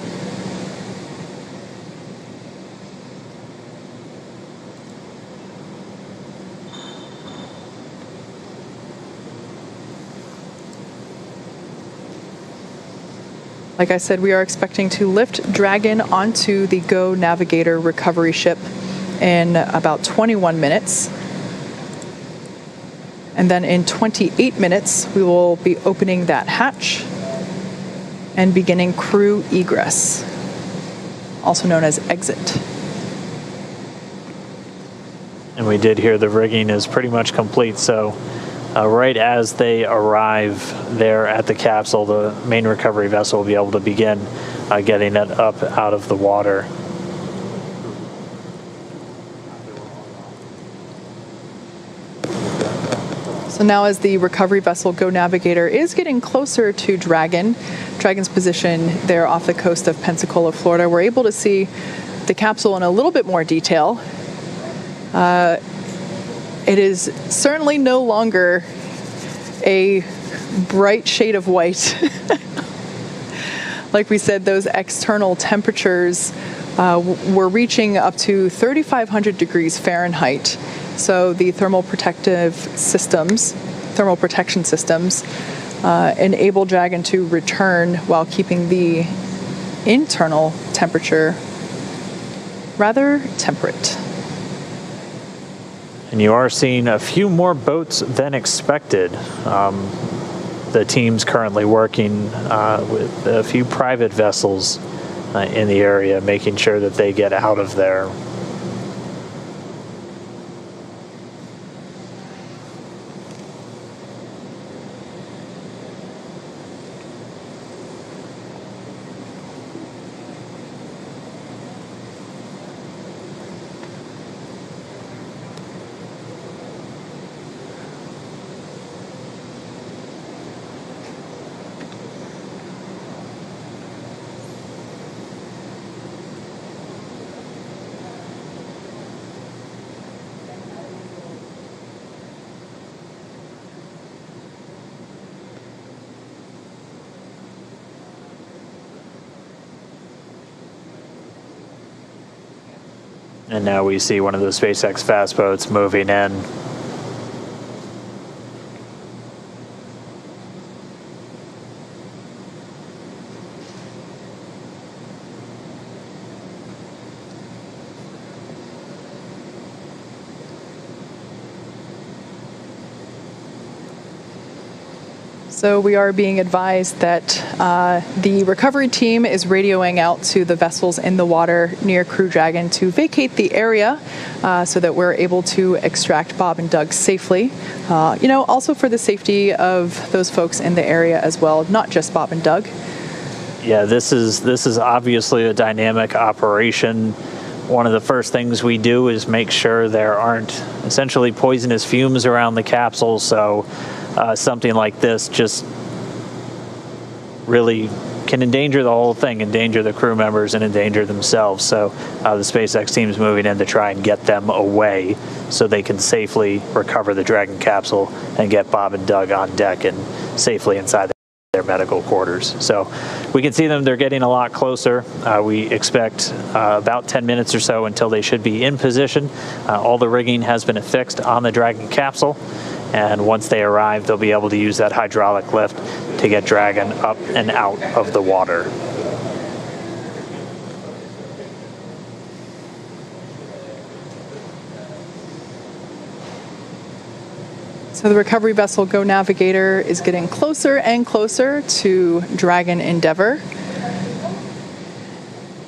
Like I said, we are expecting to lift Dragon onto the Go Navigator recovery ship in about 21 minutes. And then in 28 minutes, we will be opening that hatch and beginning crew egress, also known as exit. And we did hear the rigging is pretty much complete, so right as they arrive there at the capsule, the main recovery vessel will be able to begin getting it up out of the water. So now as the recovery vessel Go Navigator is getting closer to Dragon's position there off the coast of Pensacola, Florida, we're able to see the capsule in a little bit more detail. It is certainly no longer a bright shade of white. Like we said, those external temperatures were reaching up to 3,500 degrees Fahrenheit. So the thermal protection systems enable Dragon to return while keeping the internal temperature rather temperate. And you are seeing a few more boats than expected. The team's currently working with a few private vessels in the area, making sure that they get out of there. And now we see one of the SpaceX fast boats moving in. So we are being advised that the recovery team is radioing out to the vessels in the water near Crew Dragon to vacate the area so that we're able to extract Bob and Doug safely. Also for the safety of those folks in the area as well, not just Bob and Doug. Yeah, this is obviously a dynamic operation. One of the first things we do is make sure there aren't essentially poisonous fumes around the capsule, so something like this just really can endanger the whole thing, endanger the crew members and endanger themselves. So the SpaceX team's moving in to try and get them away so they can safely recover the Dragon capsule and get Bob and Doug on deck and safely inside their medical quarters. So we can see them, they're getting a lot closer. We expect about 10 minutes or so until they should be in position. All the rigging has been affixed on the Dragon capsule. And once they arrive, they'll be able to use that hydraulic lift to get Dragon up and out of the water. So the recovery vessel Go Navigator is getting closer and closer to Dragon Endeavour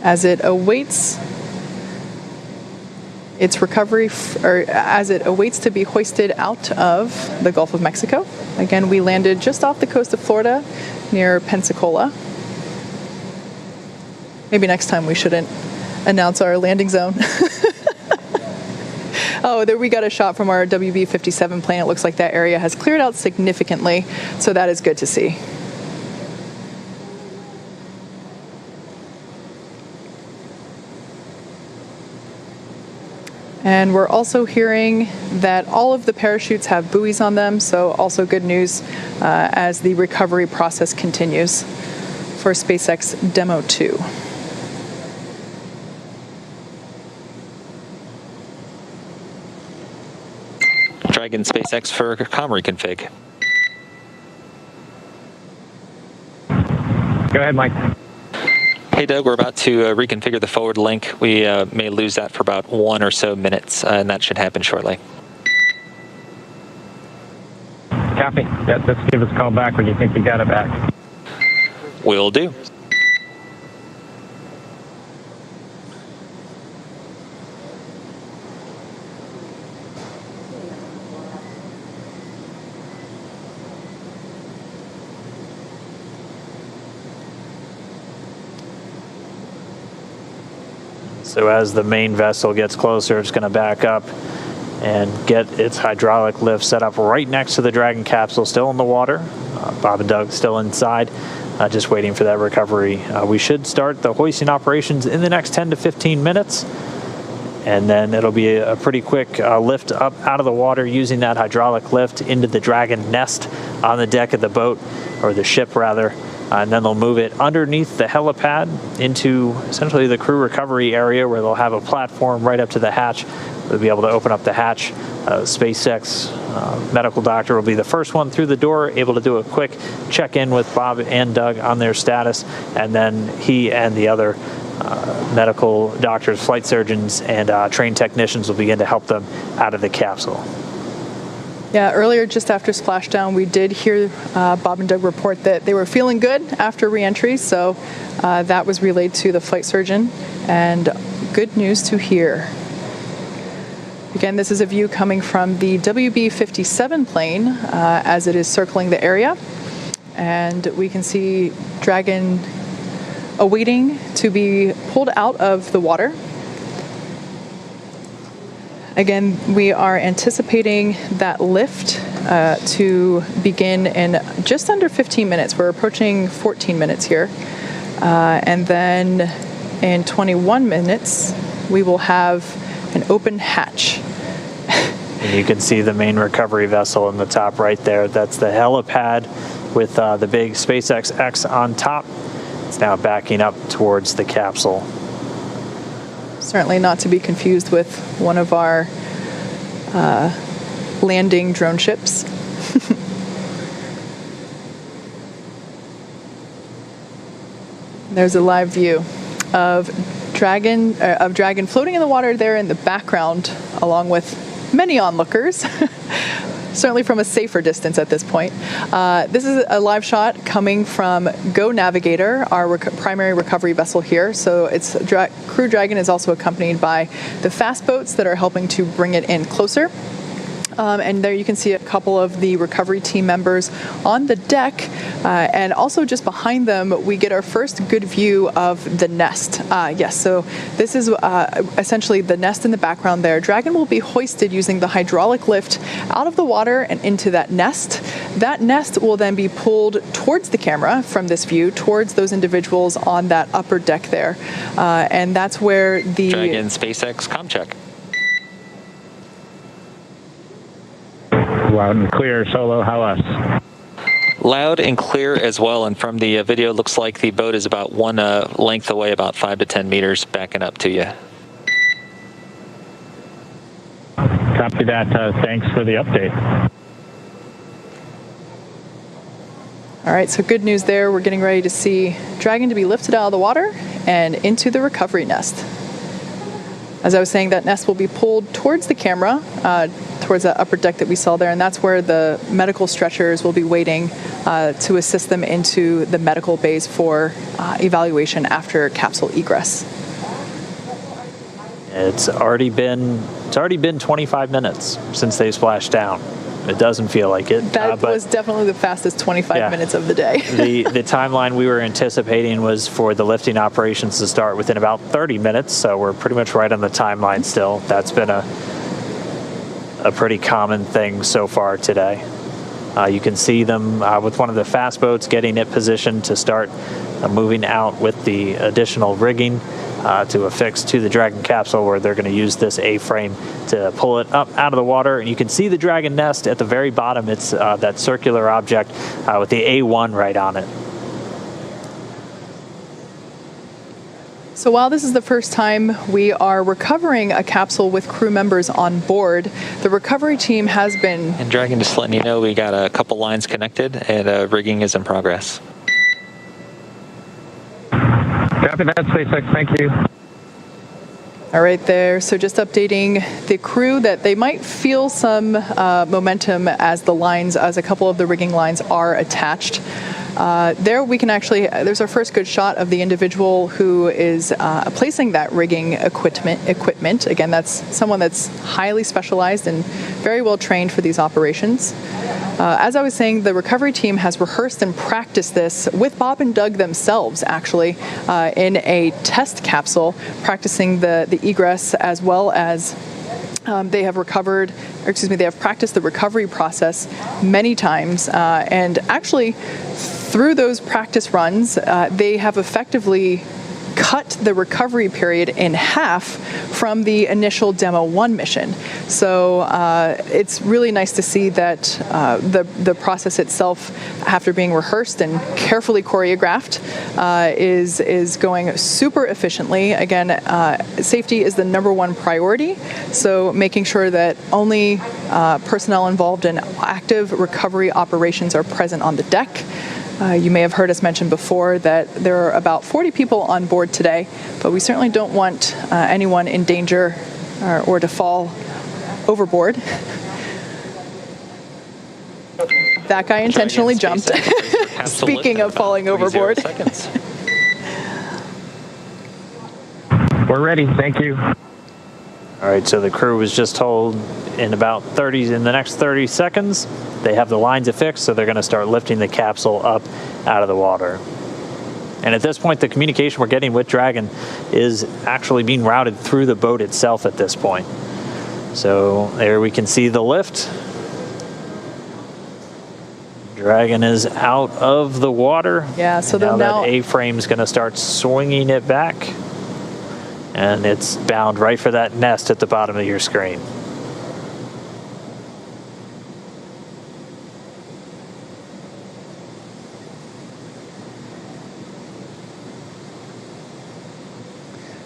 as it awaits its recovery, as it awaits to be hoisted out of the Gulf of Mexico. Again, we landed just off the coast of Florida near Pensacola. Maybe next time we shouldn't announce our landing zone. Oh, there we got a shot from our WB-57 plane. It looks like that area has cleared out significantly, so that is good to see. And we're also hearing that all of the parachutes have buoys on them, so also good news as the recovery process continues for SpaceX Demo 2. Dragon SpaceX for comm reconfig. Go ahead, Mike. Hey, Doug, we're about to reconfigure the forward link. We may lose that for about 1 or so minutes, and that should happen shortly. Copy. Yeah, just give us a call back when you think you got it back. Will do. So as the main vessel gets closer, it's going to back up and get its hydraulic lift set up right next to the Dragon capsule, still in the water. Bob and Doug still inside, just waiting for that recovery. We should start the hoisting operations in the next 10 to 15 minutes. And then it'll be a pretty quick lift up out of the water using that hydraulic lift into the Dragon nest on the deck of the boat, or the ship rather. And then they'll move it underneath the helipad into essentially the crew recovery area, where they'll have a platform right up to the hatch. They'll be able to open up the hatch. SpaceX medical doctor will be the first one through the door, able to do a quick check-in with Bob and Doug on their status. And then he and the other medical doctors, flight surgeons, and trained technicians will begin to help them out of the capsule. Yeah, earlier, just after splashdown, we did hear Bob and Doug report that they were feeling good after reentry, so that was relayed to the flight surgeon, and good news to hear. Again, this is a view coming from the WB-57 plane as it is circling the area, and we can see Dragon awaiting to be pulled out of the water. Again, we are anticipating that lift to begin in just under 15 minutes. We're approaching 14 minutes here. And then in 21 minutes, we will have an open hatch. And you can see the main recovery vessel in the top right there. That's the helipad with the big SpaceX X on top. It's now backing up towards the capsule. Certainly not to be confused with one of our landing drone ships. There's a live view of Dragon floating in the water there in the background, along with many onlookers. Certainly from a safer distance at this point. This is a live shot coming from Go Navigator, our primary recovery vessel here. So its Crew Dragon is also accompanied by the fast boats that are helping to bring it in closer. And there you can see a couple of the recovery team members on the deck. And also just behind them, we get our first good view of the nest. Yes, so this is essentially the nest in the background there. Dragon will be hoisted using the hydraulic lift out of the water and into that nest. That nest will then be pulled towards the camera from this view, towards those individuals on that upper deck there. And that's where the Dragon SpaceX comm check. Loud and clear, Solo. How us? Loud and clear as well. And from the video, it looks like the boat is about one length away, about 5 to 10 meters, backing up to you. Copy that. Thanks for the update. All right, so good news there. We're getting ready to see Dragon to be lifted out of the water and into the recovery nest. As I was saying, that nest will be pulled towards the camera, towards that upper deck that we saw there, and that's where the medical stretchers will be waiting to assist them into the medical bays for evaluation after capsule egress. It's already been 25 minutes since they splashed down. It doesn't feel like it. That was definitely the fastest 25 minutes of the day. the timeline we were anticipating was for the lifting operations to start within about 30 minutes, so we're pretty much right on the timeline still. That's been a pretty common thing so far today. You can see them with one of the fast boats getting it positioned to start moving out with the additional rigging to affix to the Dragon capsule, where they're going to use this A-frame to pull it up out of the water. And you can see the Dragon nest at the very bottom. It's that circular object with the A1 right on it. So while this is the first time we are recovering a capsule with crew members on board, the recovery team has been... And Dragon, just letting you know, we got a couple lines connected and rigging is in progress. Copy Copy that, SpaceX. Thank you. All right there. So just updating the crew that they might feel some momentum as a couple of the rigging lines are attached. There we can actually, there's our first good shot of the individual who is placing that rigging equipment. Again, that's someone that's highly specialized and very well trained for these operations. As I was saying, the recovery team has rehearsed and practiced this with Bob and Doug themselves, actually, in a test capsule, practicing the egress as well as they have practiced the recovery process many times, and actually through those practice runs, they have effectively cut the recovery period in half from the initial Demo 1 mission. So it's really nice to see that the process itself, after being rehearsed and carefully choreographed, is going super efficiently. Again, safety is the #1 priority, so making sure that only personnel involved in active recovery operations are present on the deck. You may have heard us mention before that there are about 40 people on board today, but we certainly don't want anyone in danger or to fall overboard. That guy intentionally jumped. Speaking of falling overboard. We're ready. Thank you. All right, so the crew was just told in the next 30 seconds, they have the lines affixed, so they're going to start lifting the capsule up out of the water. And at this point, the communication we're getting with Dragon is actually being routed through the boat itself at this point. So there we can see the lift. Dragon is out of the water. Yeah, so now now that A-frame's going to start swinging it back. And it's bound right for that nest at the bottom of your screen.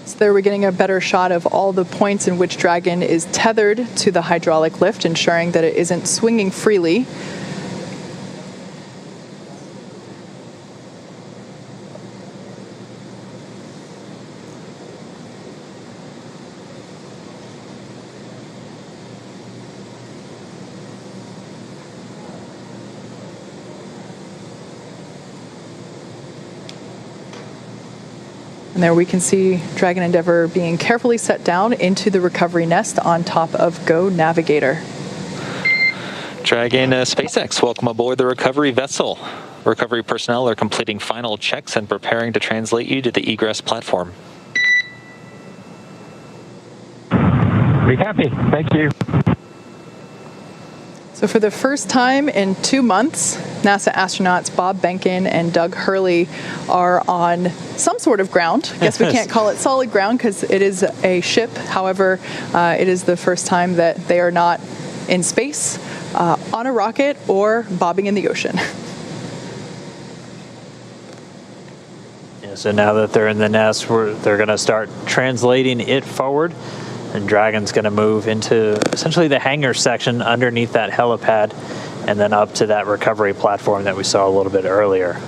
So there we're getting a better shot of all the points in which Dragon is tethered to the hydraulic lift, ensuring that it isn't swinging freely. And there we can see Dragon Endeavour being carefully set down into the recovery nest on top of Go Navigator. Dragon SpaceX, welcome aboard the recovery vessel. Recovery personnel are completing final checks and preparing to translate you to the egress platform. Be happy. Thank you. So for the first time in 2 months, NASA astronauts Bob Behnken and Doug Hurley are on some sort of ground. I guess we can't call it solid ground because it is a ship. However, it is the first time that they are not in space, on a rocket, or bobbing in the ocean. Yeah, so now that they're in the nest, they're going to start translating it forward. And Dragon's going to move into essentially the hangar section underneath that helipad and then up to that recovery platform that we saw a little bit earlier.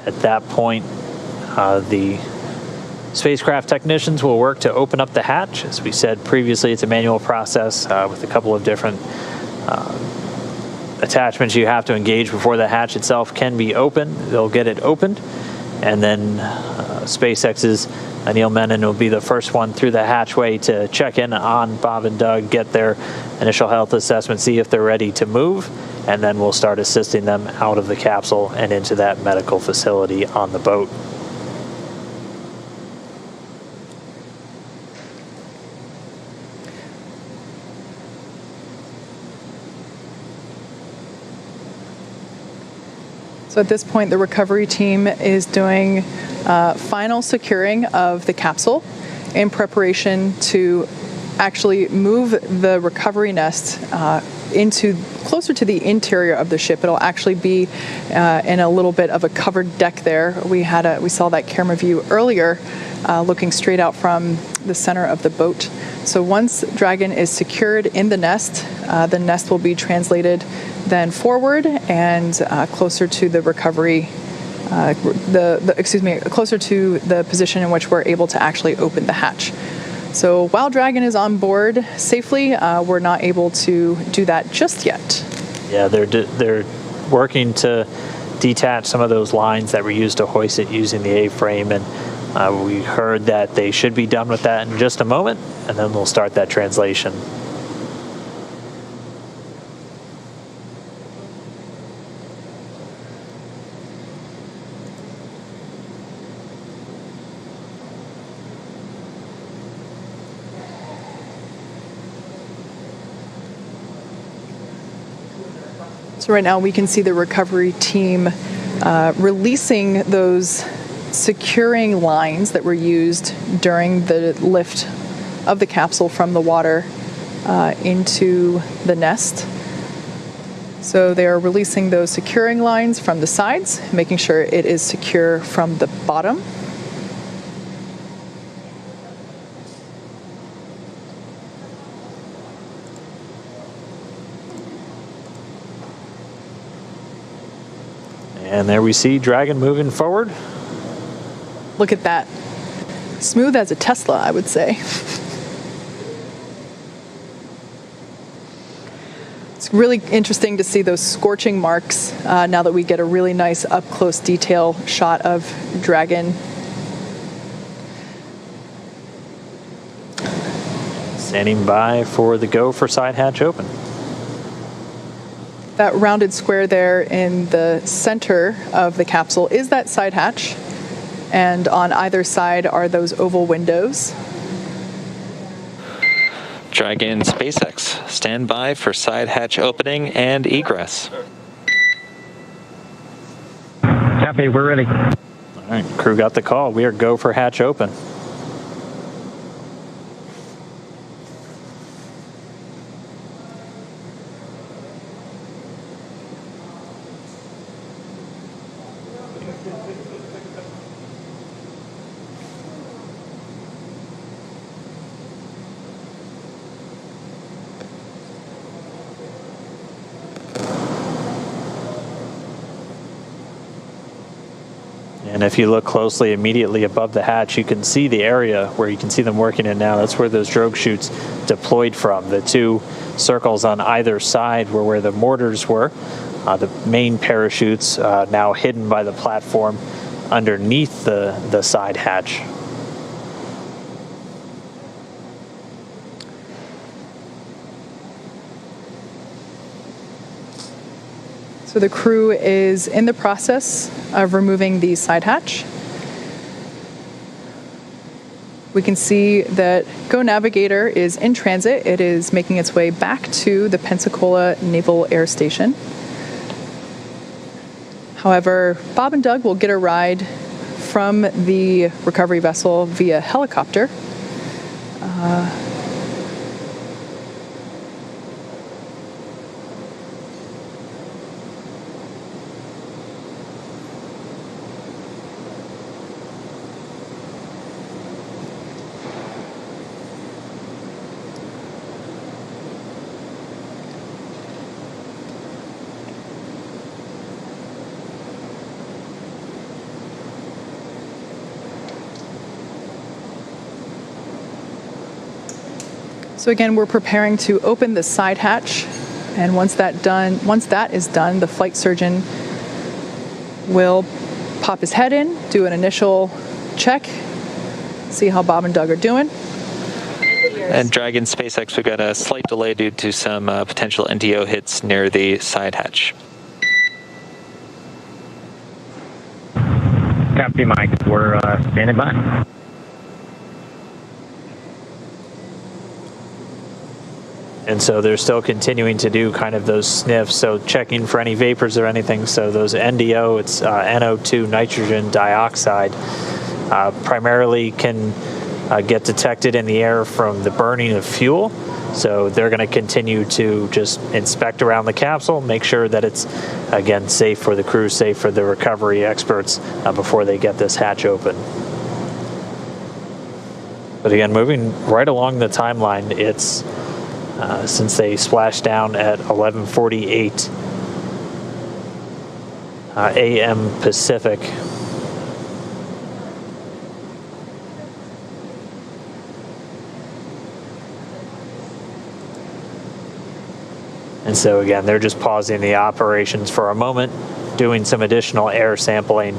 At that point, the spacecraft technicians will work to open up the hatch. As we said previously, it's a manual process with a couple of different attachments you have to engage before the hatch itself can be opened. They'll get it opened, and then SpaceX's Neil Menon will be the first one through the hatchway to check in on Bob and Doug, get their initial health assessment, see if they're ready to move, and then we'll start assisting them out of the capsule and into that medical facility on the boat. So at this point, the recovery team is doing final securing of the capsule in preparation to actually move the recovery nest into closer to the interior of the ship. It'll actually be in a little bit of a covered deck there. We saw that camera view earlier, looking straight out from the center of the boat. So once Dragon is secured in the nest will be translated then forward and closer to the recovery closer to the position in which we're able to actually open the hatch. So while Dragon is on board safely, we're not able to do that just yet. Yeah, they're working to detach some of those lines that were used to hoist it using the A-frame, and we heard that they should be done with that in just a moment, and then we'll start that translation. So right now we can see the recovery team releasing those securing lines that were used during the lift of the capsule from the water into the nest. So they are releasing those securing lines from the sides, making sure it is secure from the bottom. And there we see Dragon moving forward. Look at that. Smooth as a Tesla, I would say. It's really interesting to see those scorching marks now that we get a really nice up-close detail shot of Dragon. Standing by for the go for side hatch open. That rounded square there in the center of the capsule is that side hatch, and on either side are those oval windows. Dragon SpaceX, stand by for side hatch opening and egress. Copy, we're ready. All right, crew got the call. We are go for hatch open. And if you look closely, immediately above the hatch, you can see the area where you can see them working in now. That's where those drogue chutes deployed from. The two circles on either side were where the mortars were. The main parachutes now hidden by the platform underneath the side hatch. So the crew is in the process of removing the side hatch. We can see that Go Navigator is in transit. It is making its way back to the Pensacola Naval Air Station. However, Bob and Doug will get a ride from the recovery vessel via helicopter. So again, we're preparing to open the side hatch, and once that is done, the flight surgeon will pop his head in, do an initial check, see how Bob and Doug are doing. And Dragon SpaceX, we've got a slight delay due to some potential NDO hits near the side hatch. Copy, Mike. We're standing by. And so they're still continuing to do kind of those sniffs, so checking for any vapors or anything. So those NDO, it's NO2, nitrogen dioxide, primarily can get detected in the air from the burning of fuel. So they're going to continue to just inspect around the capsule, make sure that it's, again, safe for the crew, safe for the recovery experts before they get this hatch open. But again, moving right along the timeline, it's since they splashed down at 11:48 a.m. Pacific. And so again, they're just pausing the operations for a moment, doing some additional air sampling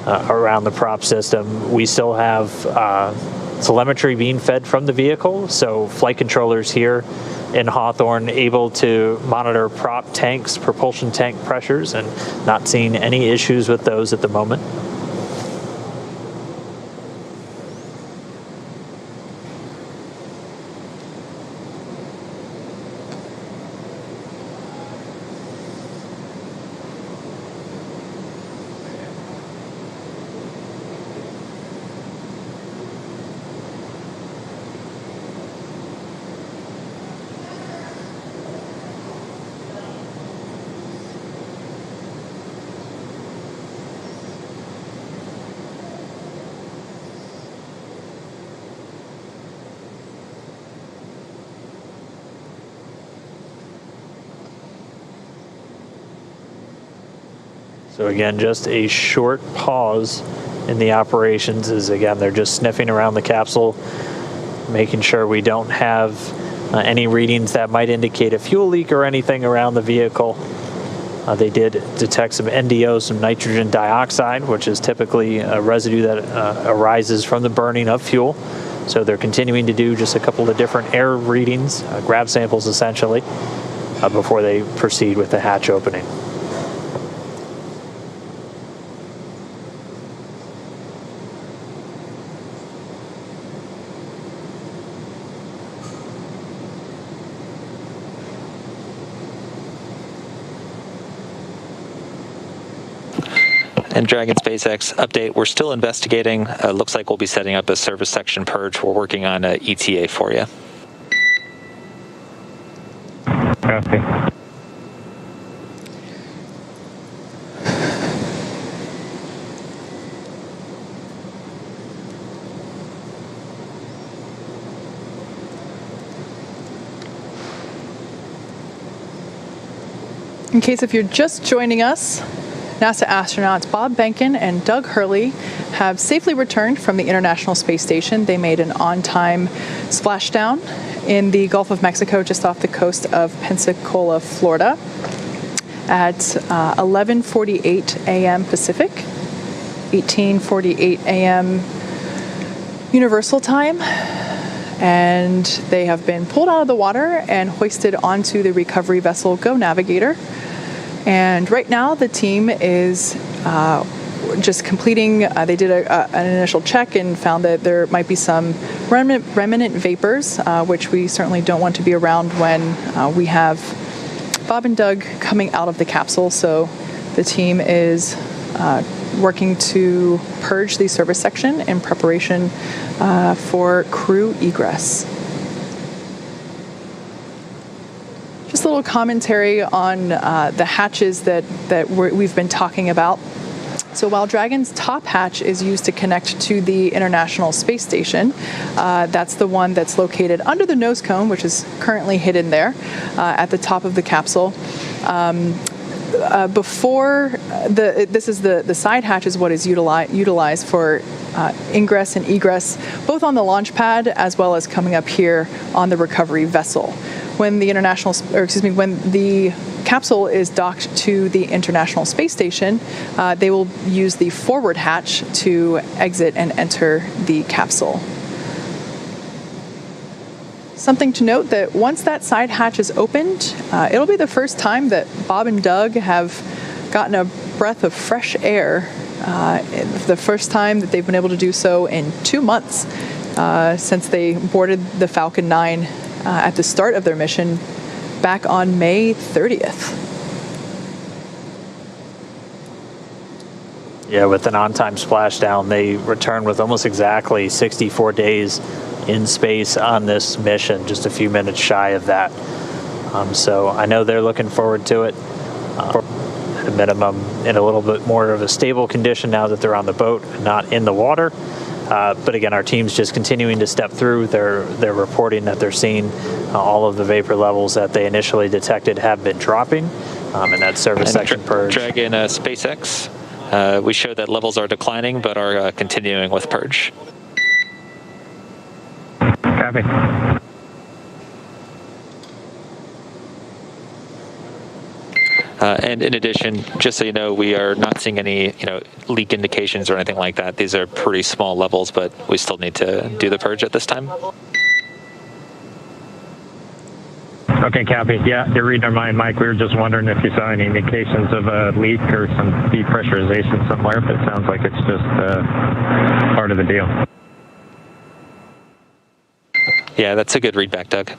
around the prop system. We still have telemetry being fed from the vehicle, so flight controllers here in Hawthorne able to monitor prop tanks, propulsion tank pressures, and not seeing any issues with those at the moment. So again, just a short pause in the operations as again, they're just sniffing around the capsule, making sure we don't have any readings that might indicate a fuel leak or anything around the vehicle. They did detect some NDO, some nitrogen dioxide, which is typically a residue that arises from the burning of fuel. So they're continuing to do just a couple of different air readings, grab samples essentially, before they proceed with the hatch opening. And Dragon SpaceX update, we're still investigating. Looks like we'll be setting up a service section purge. We're working on an ETA for you. Okay. In case if you're just joining us, NASA astronauts Bob Behnken and Doug Hurley have safely returned from the International Space Station. They made an on-time splashdown in the Gulf of Mexico just off the coast of Pensacola, Florida at 11:48 a.m. Pacific, 18:48 a.m. Universal Time. And they have been pulled out of the water and hoisted onto the recovery vessel Go Navigator. And right now, the team is just completing, they did an initial check and found that there might be some remnant vapors, which we certainly don't want to be around when we have Bob and Doug coming out of the capsule. So the team is working to purge the service section in preparation for crew egress. Just a little commentary on the hatches that we've been talking about. So while Dragon's top hatch is used to connect to the International Space Station, that's the one that's located under the nose cone, which is currently hidden there at the top of the capsule. This is the side hatch is what is utilized for ingress and egress, both on the launch pad as well as coming up here on the recovery vessel. When the when the capsule is docked to the International Space Station, they will use the forward hatch to exit and enter the capsule. Something to note that once that side hatch is opened, it'll be the first time that Bob and Doug have gotten a breath of fresh air. The first time that they've been able to do so in 2 months since they boarded the Falcon 9 at the start of their mission back on May 30th. Yeah, with an on-time splashdown, they return with almost exactly 64 days in space on this mission, just a few minutes shy of that. So I know they're looking forward to it. At a minimum, in a little bit more of a stable condition now that they're on the boat and not in the water. But again, our team's just continuing to step through. They're reporting that they're seeing all of the vapor levels that they initially detected have been dropping. and that service section purge. Dragon SpaceX, we show that levels are declining, but are continuing with purge. Copy. And in addition, just so you know, we are not seeing any, leak indications or anything like that. These are pretty small levels, but we still need to do the purge at this time. Okay, copy. Yeah, you're reading our mind, Mike. We were just wondering if you saw any indications of a leak or some depressurization somewhere, but it sounds like it's just part of the deal. Yeah, that's a good readback, Doug.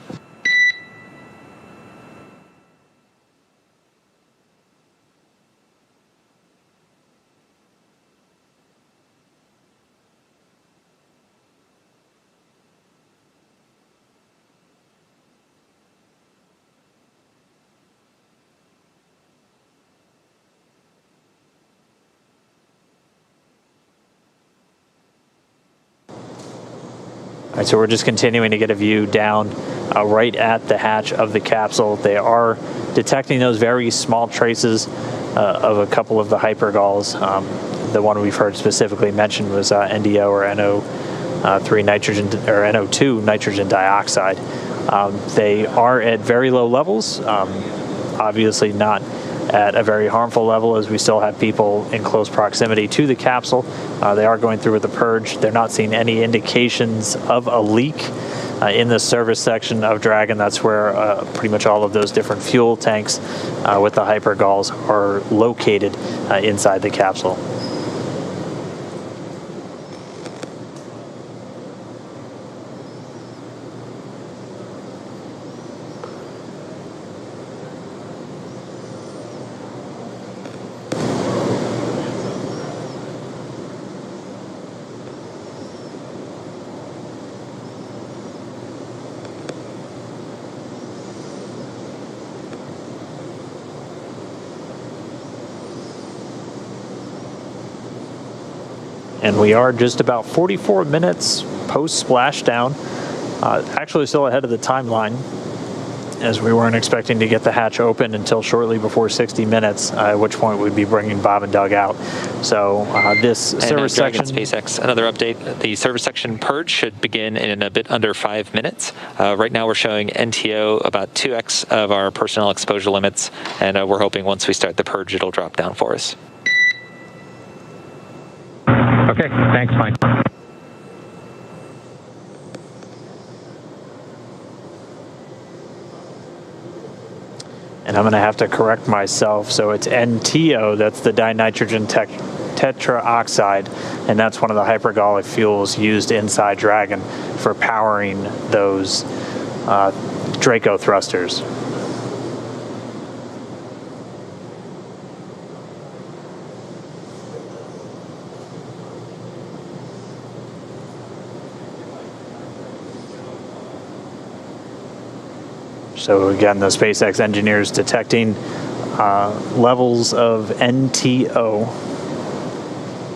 All right, so we're just continuing to get a view down right at the hatch of the capsule. They are detecting those very small traces of a couple of the hypergalls. The one we've heard specifically mentioned was NDO or NO3 nitrogen or NO2 nitrogen dioxide. They are at very low levels, obviously not at a very harmful level, as we still have people in close proximity to the capsule. They are going through with the purge. They're not seeing any indications of a leak in the service section of Dragon. That's where pretty much all of those different fuel tanks with the hypergalls are located inside the capsule. And we are just about 44 minutes post splashdown, actually still ahead of the timeline, as we weren't expecting to get the hatch open until shortly before 60 minutes, at which point we'd be bringing Bob and Doug out. So this service section... SpaceX, another update. The service section purge should begin in a bit under 5 minutes. Right now we're showing NTO about 2x of our personnel exposure limits, and we're hoping once we start the purge it'll drop down for us. Okay, thanks, Mike. And I'm going to have to correct myself. So it's NTO, that's the dinitrogen tetraoxide, and that's one of the hypergallic fuels used inside Dragon for powering those Draco thrusters. So again, the SpaceX engineers detecting levels of NTO.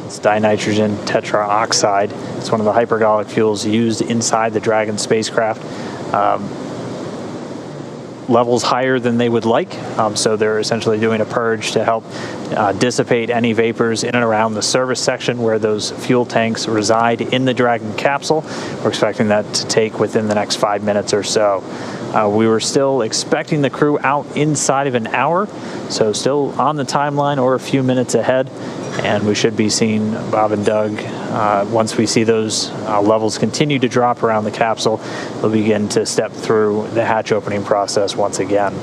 It's dinitrogen tetraoxide. It's one of the hypergallic fuels used inside the Dragon spacecraft. Levels higher than they would like, so they're essentially doing a purge to help dissipate any vapors in and around the service section where those fuel tanks reside in the Dragon capsule. We're expecting that to take within the next 5 minutes or so. We were still expecting the crew out inside of an hour, so still on the timeline or a few minutes ahead, and we should be seeing Bob and Doug. Once we see those levels continue to drop around the capsule, we'll begin to step through the hatch opening process once again.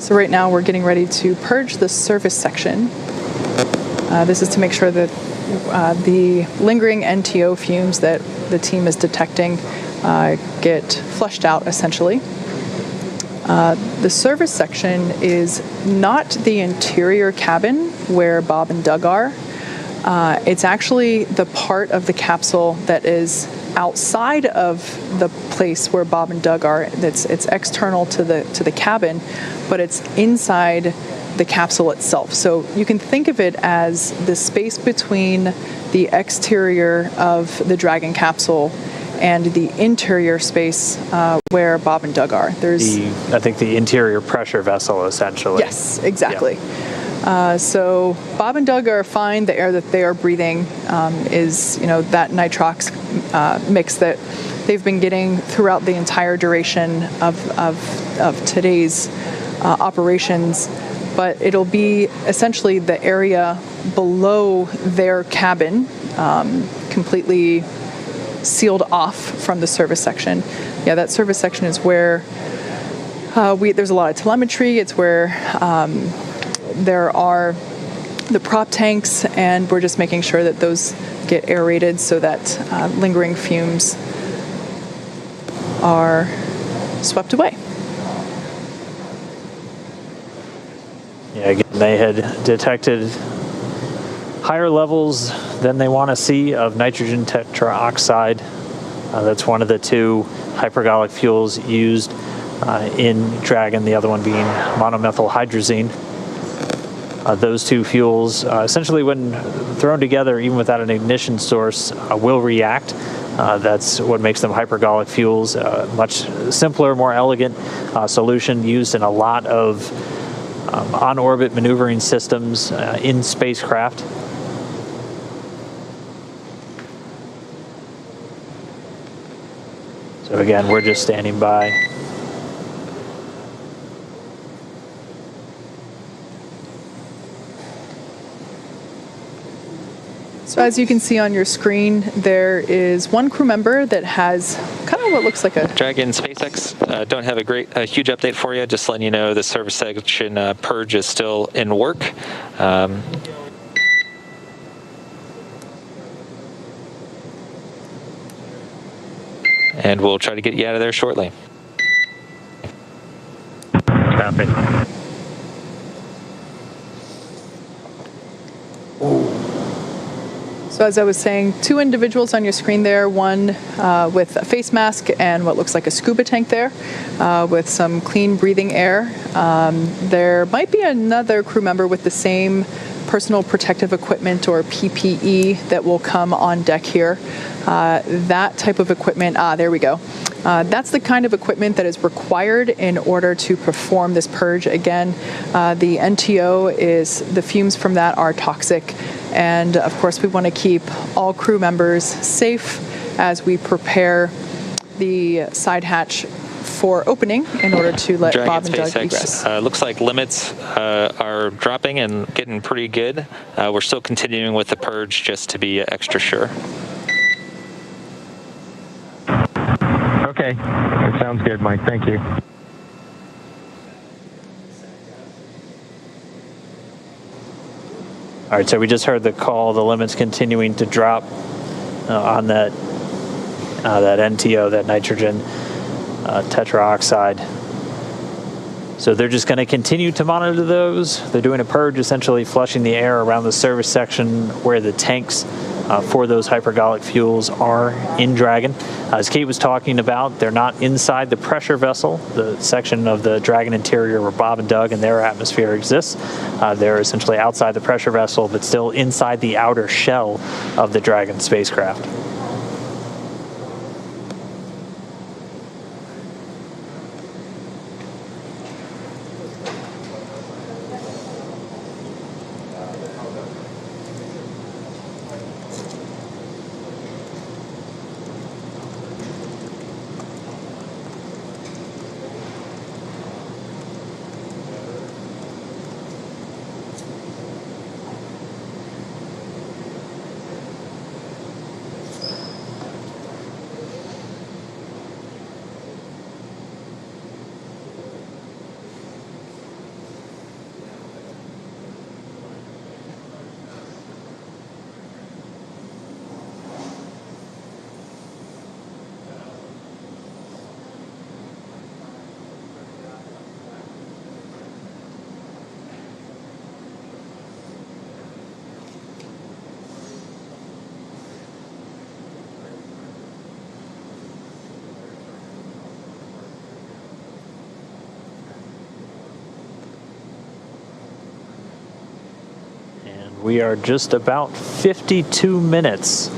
So right now we're getting ready to purge the surface section. This is to make sure that the lingering NTO fumes that the team is detecting get flushed out, essentially. The service section is not the interior cabin where Bob and Doug are. It's actually the part of the capsule that is outside of the place where Bob and Doug are. It's external to the cabin, but it's inside the capsule itself. So you can think of it as the space between the exterior of the Dragon capsule and the interior space where Bob and Doug are. I think the interior pressure vessel, essentially. Yes, exactly. Yeah. So Bob and Doug are fine. The air that they are breathing is, that nitrox mix that they've been getting throughout the entire duration of today's operations. But it'll be essentially the area below their cabin, completely sealed off from the service section. Yeah, that service section is where there's a lot of telemetry. It's where there are the prop tanks, and we're just making sure that those get aerated so that lingering fumes are swept away. Yeah, again, they had detected higher levels than they want to see of nitrogen tetroxide. That's one of the two hypergolic fuels used in Dragon, the other one being monomethyl hydrazine. Those two fuels, essentially when thrown together, even without an ignition source, will react. That's what makes them hypergolic fuels. Much simpler, more elegant solution used in a lot of on-orbit maneuvering systems in spacecraft. So again, we're just standing by. So as you can see on your screen, there is one crew member that has kind of what looks like a... Dragon SpaceX, don't have a huge update for you. Just letting you know the service section Purge is still in work. And we'll try to get you out of there shortly. Copy. So as I was saying, two individuals on your screen there, one with a face mask and what looks like a scuba tank there with some clean breathing air. There might be another crew member with the same personal protective equipment or PPE that will come on deck here. That type of equipment, there we go. That's the kind of equipment that is required in order to perform this purge. Again, the NTO the fumes from that are toxic. And of course, we want to keep all crew members safe as we prepare the side hatch for opening in order to let Dragon Bob and Doug SpaceX, egress. looks like limits are dropping and getting pretty good. We're still continuing with the purge just to be extra sure. Okay, that sounds good, Mike. Thank you. All right, so we just heard the call. The limit's continuing to drop on that NTO, that nitrogen tetroxide. So they're just going to continue to monitor those. They're doing a purge, essentially flushing the air around the service section where the tanks for those hypergolic fuels are in Dragon. As Kate was talking about, they're not inside the pressure vessel, the section of the Dragon interior where Bob and Doug and their atmosphere exists. They're essentially outside the pressure vessel, but still inside the outer shell of the Dragon spacecraft. We are just about 52 minutes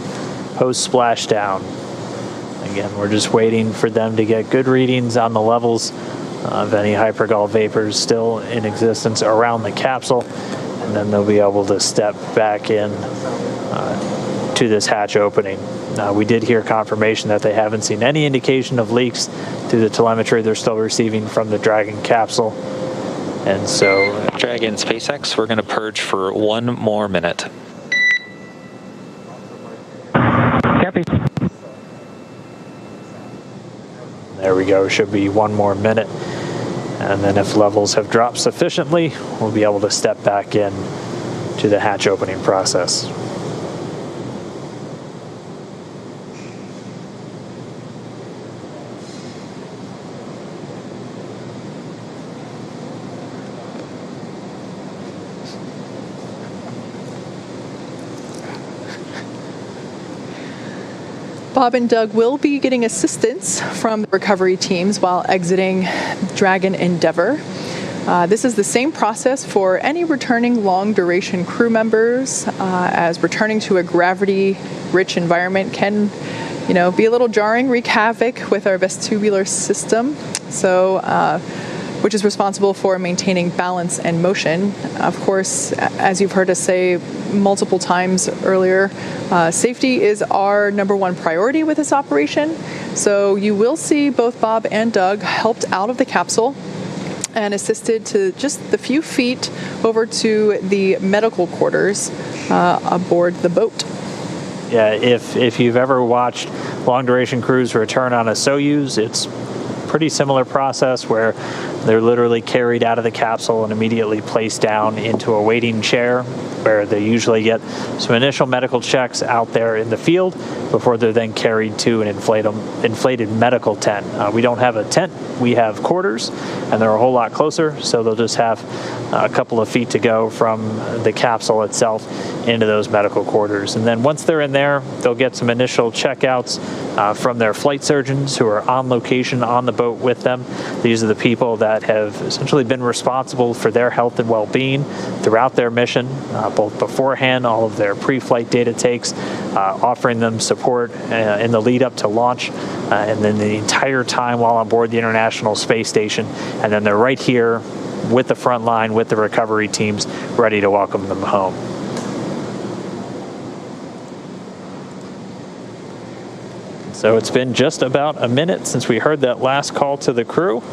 post splashdown. Again, we're just waiting for them to get good readings on the levels of any hypergol vapors still in existence around the capsule, and then they'll be able to step back in to this hatch opening. We did hear confirmation that they haven't seen any indication of leaks through the telemetry they're still receiving from the Dragon capsule. And so, Dragon SpaceX, we're going to purge for 1 more minute. Copy. There we go. Should be 1 more minute. And then if levels have dropped sufficiently, we'll be able to step back in to the hatch opening process. Bob and Doug will be getting assistance from the recovery teams while exiting Dragon Endeavour. This is the same process for any returning long-duration crew members, as returning to a gravity-rich environment can, be a little jarring, wreak havoc with our vestibular system. So, which is responsible for maintaining balance and motion. Of course, as you've heard us say multiple times earlier, safety is our #1 priority with this operation. So you will see both Bob and Doug helped out of the capsule and assisted to just the few feet over to the medical quarters aboard the boat. Yeah, if you've ever watched long-duration crews return on a Soyuz, it's pretty similar process where they're literally carried out of the capsule and immediately placed down into a waiting chair where they usually get some initial medical checks out there in the field before they're then carried to an inflated medical tent. We don't have a tent, we have quarters, and they're a whole lot closer, so they'll just have a couple of feet to go from the capsule itself into those medical quarters. And then once they're in there, they'll get some initial checkouts from their flight surgeons who are on location on the boat with them. These are the people that have essentially been responsible for their health and well-being throughout their mission, both beforehand, all of their pre-flight data takes, offering them support in the lead up to launch, and then the entire time while on board the International Space Station. And then they're right here with the front line, with the recovery teams, ready to welcome them home. So it's been just about a minute since we heard that last call to the crew.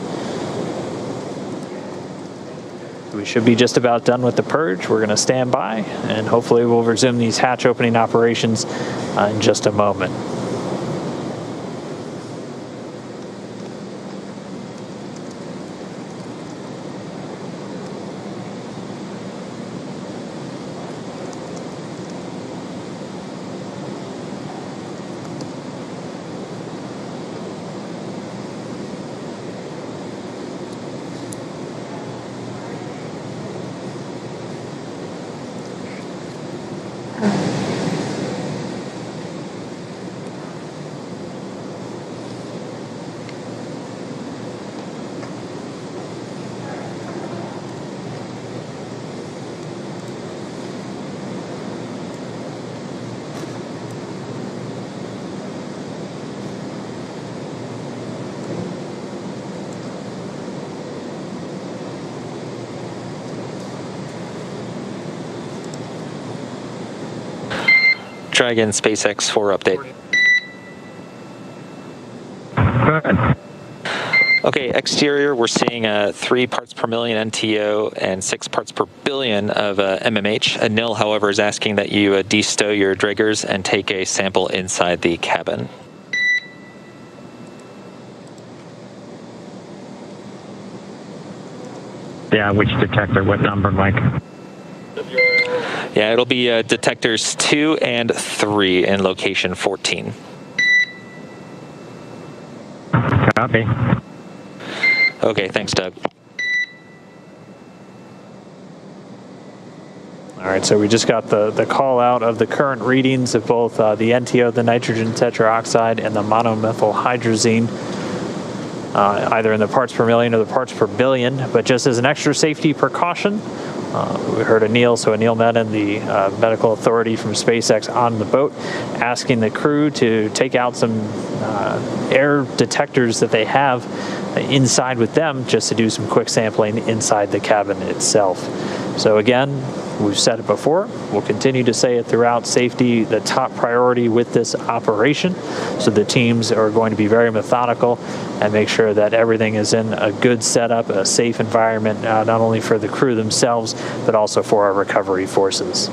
We should be just about done with the purge. We're going to stand by, and hopefully we'll resume these hatch opening operations in just a moment. Dragon SpaceX 4 update. Good. Okay, exterior, we're seeing 3 parts per million NTO and 6 parts per billion of MMH. Nil, however, is asking that you de-stow your Driggers and take a sample inside the cabin. Yeah, which detector? What number, Mike? Yeah, it'll be detectors 2 and 3 in location 14. Copy. Okay, thanks, Doug. All right, so we just got the call out of the current readings of both the NTO, the nitrogen tetroxide, and the monomethyl hydrazine. either in the parts per million or the parts per billion. But just as an extra safety precaution, we heard Anil Menon, the medical authority from SpaceX, on the boat, asking the crew to take out some air detectors that they have inside with them, just to do some quick sampling inside the cabin itself. So again, we've said it before, we'll continue to say it throughout: safety, the top priority with this operation. So the teams are going to be very methodical and make sure that everything is in a good setup, a safe environment, not only for the crew themselves, but also for our recovery forces.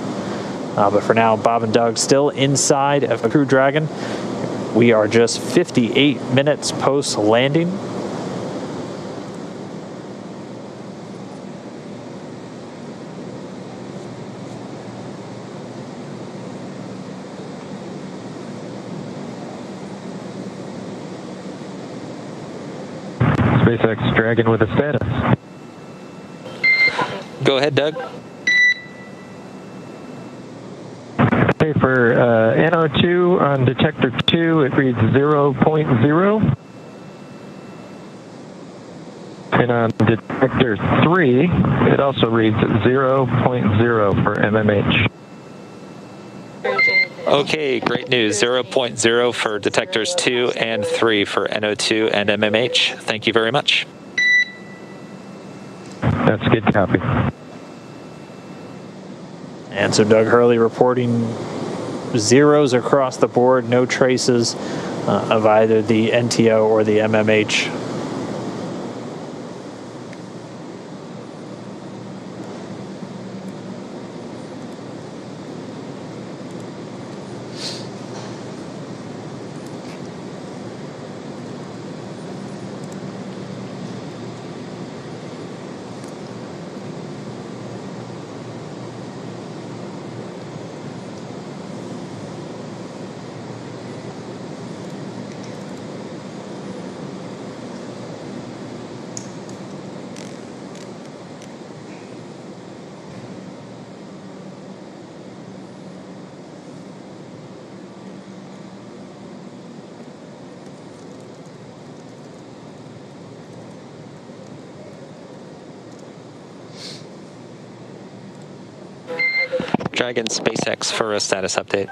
But for now, Bob and Doug still inside of Crew Dragon. We are just 58 minutes post-landing. SpaceX Dragon with a status. Go ahead, Doug. Okay, for NO2 on detector 2, it reads 0.0. And on detector 3, it also reads 0.0 for MMH. Okay, great news. 0.0 for detectors 2 and 3 for NO2 and MMH. Thank you very much. That's a good copy. And so Doug Hurley reporting zeros across the board, no traces of either the NTO or the MMH. Dragon SpaceX for a status update.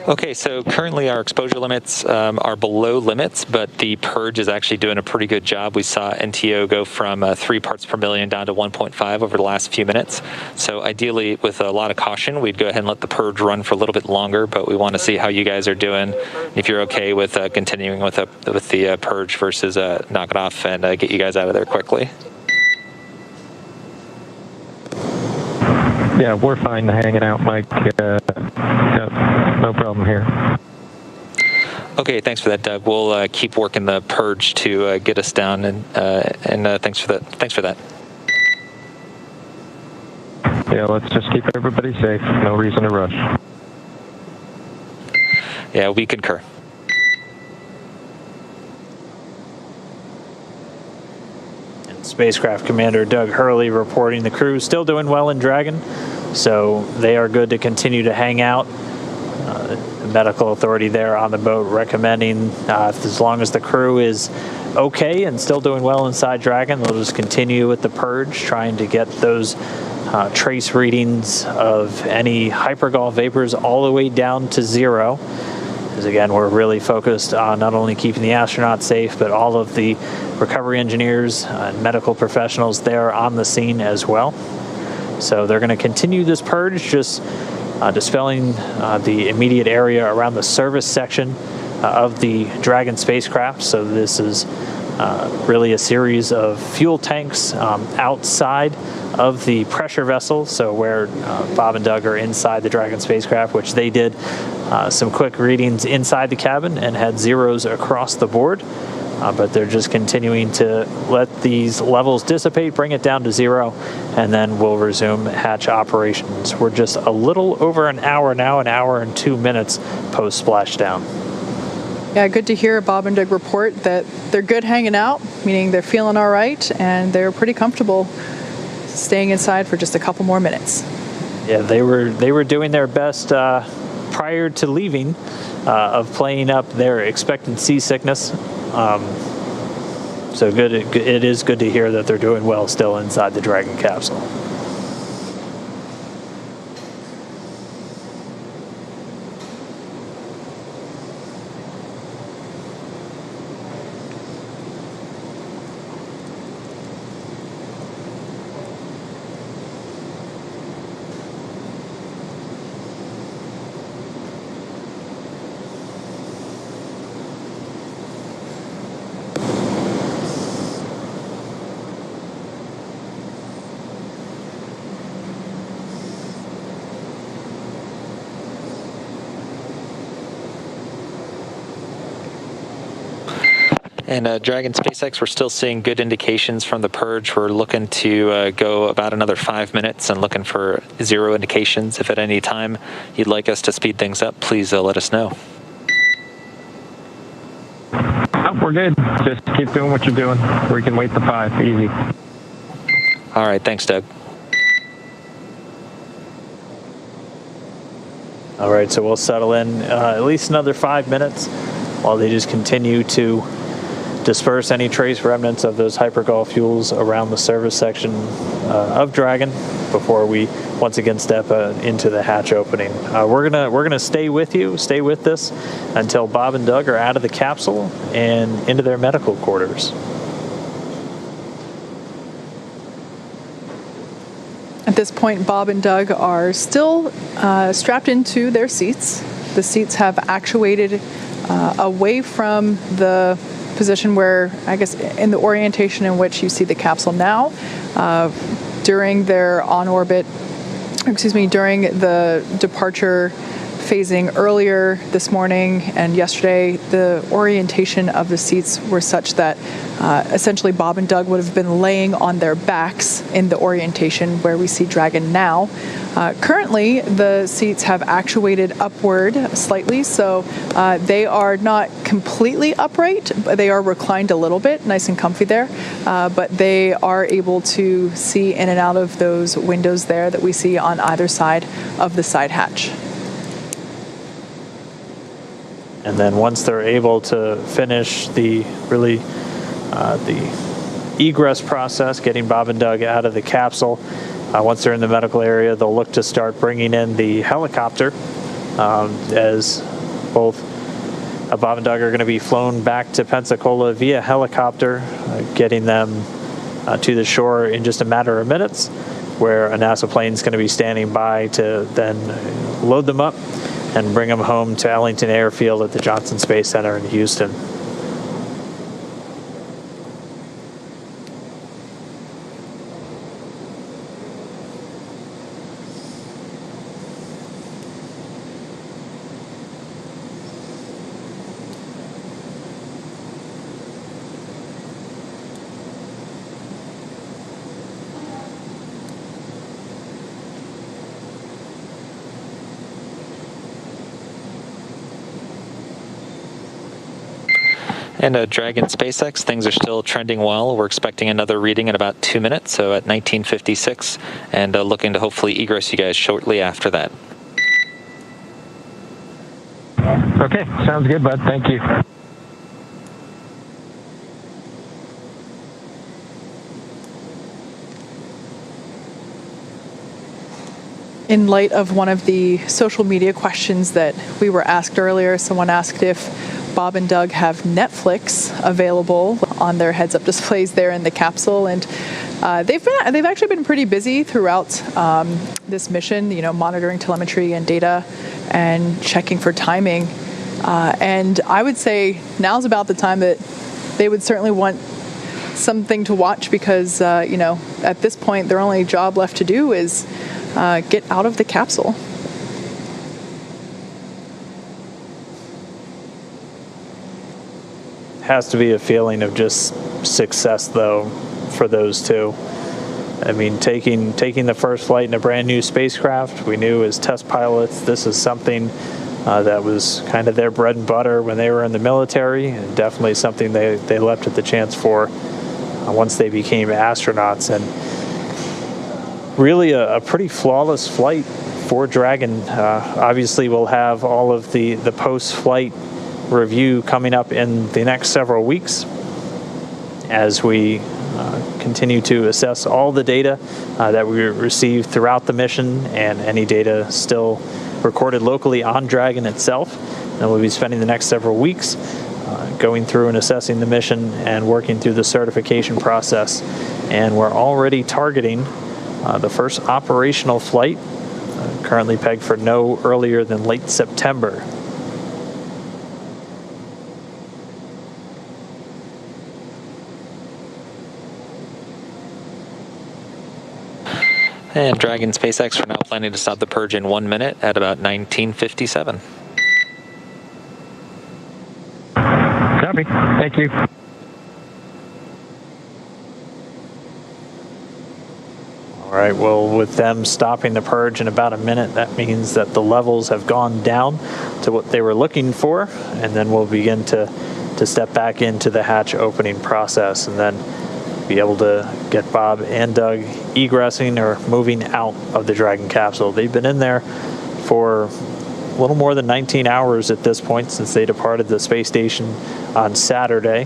Okay, so currently our exposure limits are below limits, but the Purge is actually doing a pretty good job. We saw NTO go from 3 parts per million down to 1.5 over the last few minutes. So ideally, with a lot of caution, we'd go ahead and let the Purge run for a little bit longer, but we want to see how you guys are doing. If you're okay with continuing with the Purge versus knock it off and get you guys out of there quickly. Yeah, we're fine hanging out, Mike. No problem here. Okay, thanks for that, Doug. We'll keep working the Purge to get us down, and thanks for that. Thanks for that. Yeah, let's just keep everybody safe. No reason to rush. Yeah, we concur. Spacecraft Commander Doug Hurley reporting the crew still doing well in Dragon, so they are good to continue to hang out. The medical authority there on the boat recommending as long as the crew is okay and still doing well inside Dragon, they'll just continue with the Purge, trying to get those trace readings of any hypergol vapors all the way down to 0. Because again, we're really focused on not only keeping the astronauts safe, but all of the recovery engineers and medical professionals there on the scene as well. So they're going to continue this Purge, just dispelling the immediate area around the service section of the Dragon spacecraft. So this is really a series of fuel tanks outside of the pressure vessel, so where Bob and Doug are inside the Dragon spacecraft, which they did some quick readings inside the cabin and had zeros across the board. But they're just continuing to let these levels dissipate, bring it down to 0, and then we'll resume hatch operations. We're just a little over an hour now, an hour and 2 minutes post splashdown. Yeah, good to hear Bob and Doug report that they're good hanging out, meaning they're feeling all right and they're pretty comfortable staying inside for just a couple more minutes. Yeah, they were doing their best prior to leaving of playing up their expected seasickness. So good. It is good to hear that they're doing well still inside the Dragon capsule. And Dragon SpaceX, we're still seeing good indications from the Purge. We're looking to go about another 5 minutes and looking for 0 indications. If at any time you'd like us to speed things up, please let us know. Oh, we're good. Just keep doing what you're doing. We can wait the 5. Easy. All right. Thanks, Doug. All right, so we'll settle in at least another 5 minutes while they just continue to disperse any trace remnants of those hypergol fuels around the service section of Dragon before we once again step into the hatch opening. We're gonna stay with this until Bob and Doug are out of the capsule and into their medical quarters. At this point, Bob and Doug are still strapped into their seats. The seats have actuated away from the position where, I guess, in the orientation in which you see the capsule now. During their during the departure phasing earlier this morning and yesterday, the orientation of the seats were such that essentially Bob and Doug would have been laying on their backs in the orientation where we see Dragon now. Currently, the seats have actuated upward slightly, so they are not completely upright, but they are reclined a little bit, nice and comfy there. But they are able to see in and out of those windows there that we see on either side of the side hatch. And then once they're able to finish the egress process, getting Bob and Doug out of the capsule, once they're in the medical area, they'll look to start bringing in the helicopter, as both Bob and Doug are going to be flown back to Pensacola via helicopter, getting them to the shore in just a matter of minutes, where a NASA plane is going to be standing by to then load them up and bring them home to Ellington Airfield at the Johnson Space Center in Houston. And Dragon SpaceX, things are still trending well. We're expecting another reading in about 2 minutes, so at 1956, and looking to hopefully egress you guys shortly after that. Okay, sounds good, bud. Thank you. In light of one of the social media questions that we were asked earlier, someone asked if Bob and Doug have Netflix available on their heads-up displays there in the capsule, and they've actually been pretty busy throughout this mission, monitoring telemetry and data and checking for timing. And I would say now's about the time that they would certainly want something to watch because, at this point, their only job left to do is get out of the capsule. Has to be a feeling of just success, though, for those two. I mean, taking the first flight in a brand new spacecraft, we knew as test pilots this is something that was kind of their bread and butter when they were in the military, and definitely something they leapt at the chance for once they became astronauts. And really a pretty flawless flight for Dragon. Obviously, we'll have all of the post-flight review coming up in the next several weeks as we continue to assess all the data that we received throughout the mission and any data still recorded locally on Dragon itself. And we'll be spending the next several weeks going through and assessing the mission and working through the certification process. And we're already targeting the first operational flight, currently pegged for no earlier than late September. And Dragon SpaceX are now planning to stop the purge in 1 minute at about 1957. Copy. Thank you. All right, well, with them stopping the purge in about a minute, that means that the levels have gone down to what they were looking for, and then we'll begin to step back into the hatch opening process and then be able to get Bob and Doug egressing or moving out of the Dragon capsule. They've been in there for a little more than 19 hours at this point since they departed the space station on Saturday.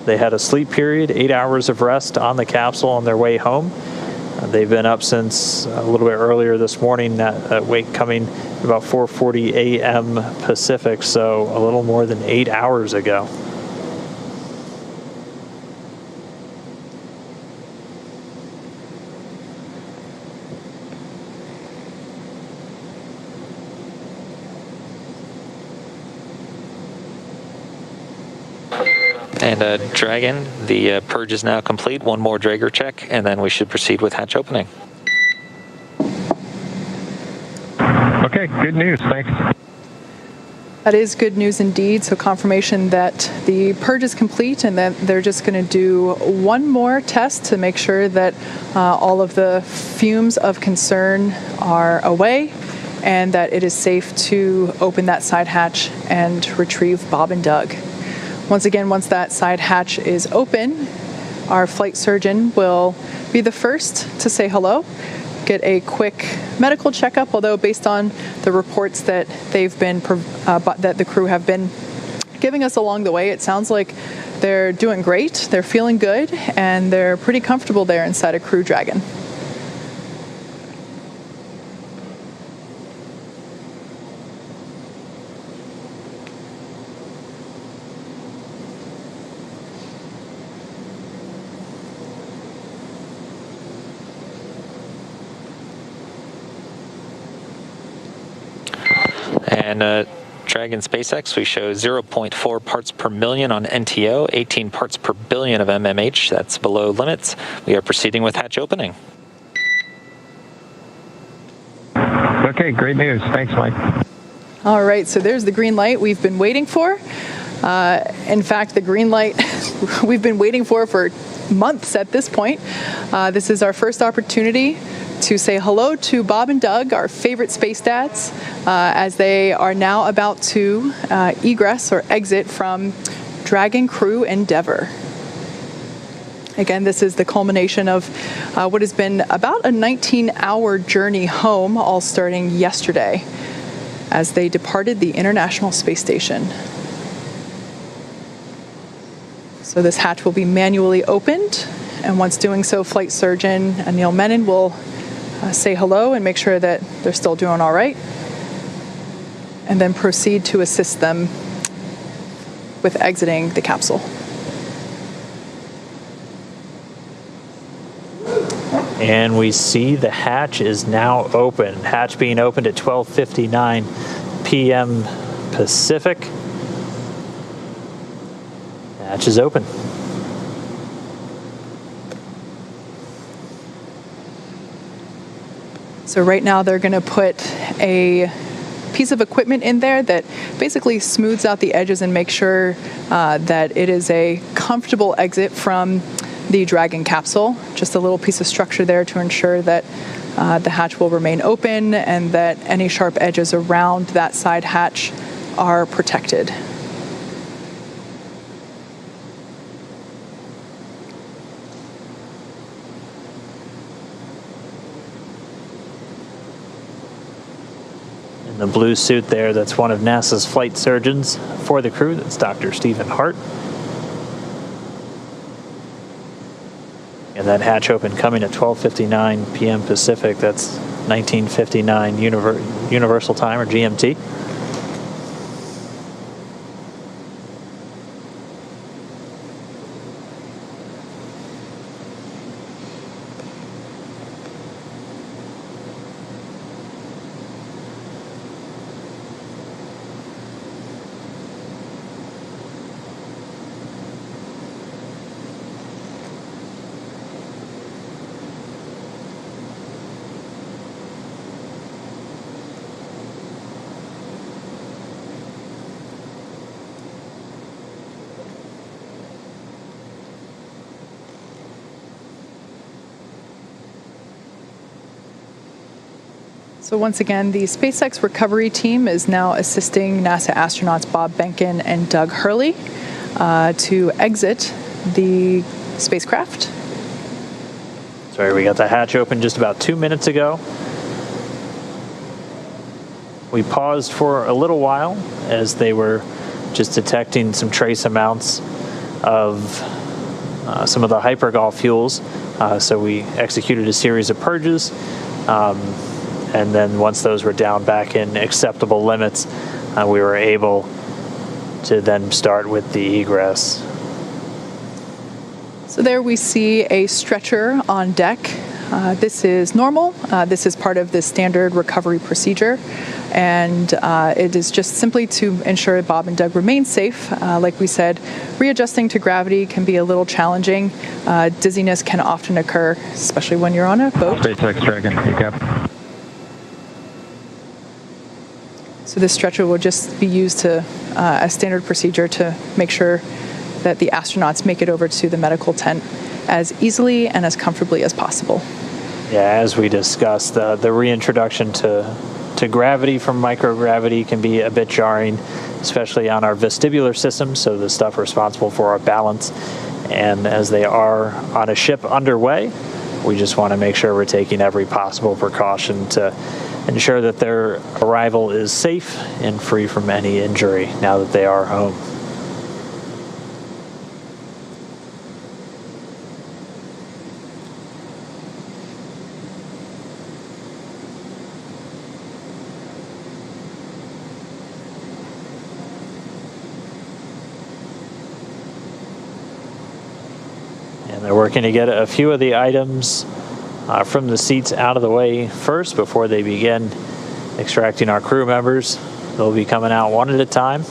They had a sleep period, 8 hours of rest on the capsule on their way home. They've been up since a little bit earlier this morning, that wake coming about 4:40 a.m. Pacific, so a little more than 8 hours ago. And Dragon, the purge is now complete. One more Drager check, and then we should proceed with hatch opening. Okay, good news. Thanks. That is good news indeed. So confirmation that the purge is complete and that they're just going to do one more test to make sure that all of the fumes of concern are away and that it is safe to open that side hatch and retrieve Bob and Doug. Once again, once that side hatch is open, our flight surgeon will be the first to say hello, get a quick medical checkup, although based on the reports that they've been, that the crew have been giving us along the way, it sounds like they're doing great, they're feeling good, and they're pretty comfortable there inside a Crew Dragon. And Dragon SpaceX, we show 0.4 parts per million on NTO, 18 parts per billion of MMH. That's below limits. We are proceeding with hatch opening. Okay, great news. Thanks, Mike. All right, so there's the green light we've been waiting for. In fact, the green light we've been waiting for months at this point. This is our first opportunity to say hello to Bob and Doug, our favorite space dads, as they are now about to egress or exit from Dragon Crew Endeavour. Again, this is the culmination of what has been about a 19-hour journey home, all starting yesterday as they departed the International Space Station. So this hatch will be manually opened, and once doing so, Flight Surgeon Neil Menon will say hello and make sure that they're still doing all right, and then proceed to assist them with exiting the capsule. And we see the hatch is now open. Hatch being opened at 12:59 p.m. Pacific. Hatch is open. So right now they're going to put a piece of equipment in there that basically smooths out the edges and makes sure that it is a comfortable exit from the Dragon capsule. Just a little piece of structure there to ensure that the hatch will remain open and that any sharp edges around that side hatch are protected. In the blue suit there, that's one of NASA's flight surgeons for the crew. That's Dr. Stephen Hart. And that hatch open coming at 12:59 p.m. Pacific. That's 1959 Universal Time, or GMT. So once again, the SpaceX recovery team is now assisting NASA astronauts Bob Behnken and Doug Hurley to exit the spacecraft. Sorry, we got the hatch open just about 2 minutes ago. We paused for a little while as they were just detecting some trace amounts of some of the hypergol fuels. So we executed a series of purges. And then once those were down back in acceptable limits, we were able to then start with the egress. So there we see a stretcher on deck. This is normal. This is part of the standard recovery procedure. And it is just simply to ensure Bob and Doug remain safe. Like we said, readjusting to gravity can be a little challenging. Dizziness can often occur, especially when you're on a boat. SpaceX Dragon, Cap. So this stretcher will just be used to, as standard procedure, to make sure that the astronauts make it over to the medical tent as easily and as comfortably as possible. Yeah, as we discussed, the reintroduction to gravity from microgravity can be a bit jarring, especially on our vestibular system, so the stuff responsible for our balance. And as they are on a ship underway, we just want to make sure we're taking every possible precaution to ensure that their arrival is safe and free from any injury now that they are home. And they're working to get a few of the items from the seats out of the way first before they begin extracting our crew members. They'll be coming out one at a time.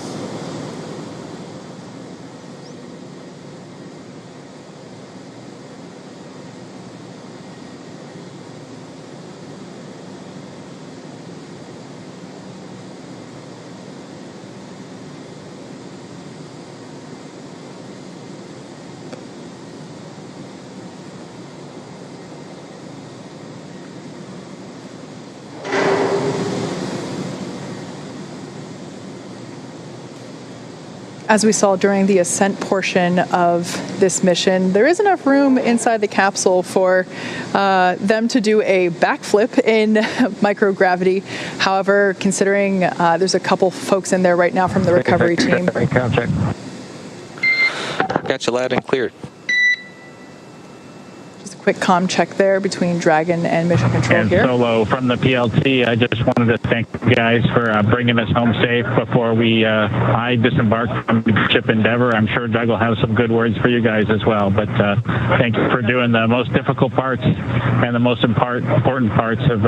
As we saw during the ascent portion of this mission, there is enough room inside the capsule for them to do a backflip in microgravity. However, considering there's a couple folks in there right now from the recovery team. Check. Got you loud and clear. Just a quick comm check there between Dragon and Mission Control And here. Solo from the PLT, I just wanted to thank you guys for bringing us home safe before I disembarked from the ship Endeavor. I'm sure Doug will have some good words for you guys as well. But thank you for doing the most difficult parts and the most important parts of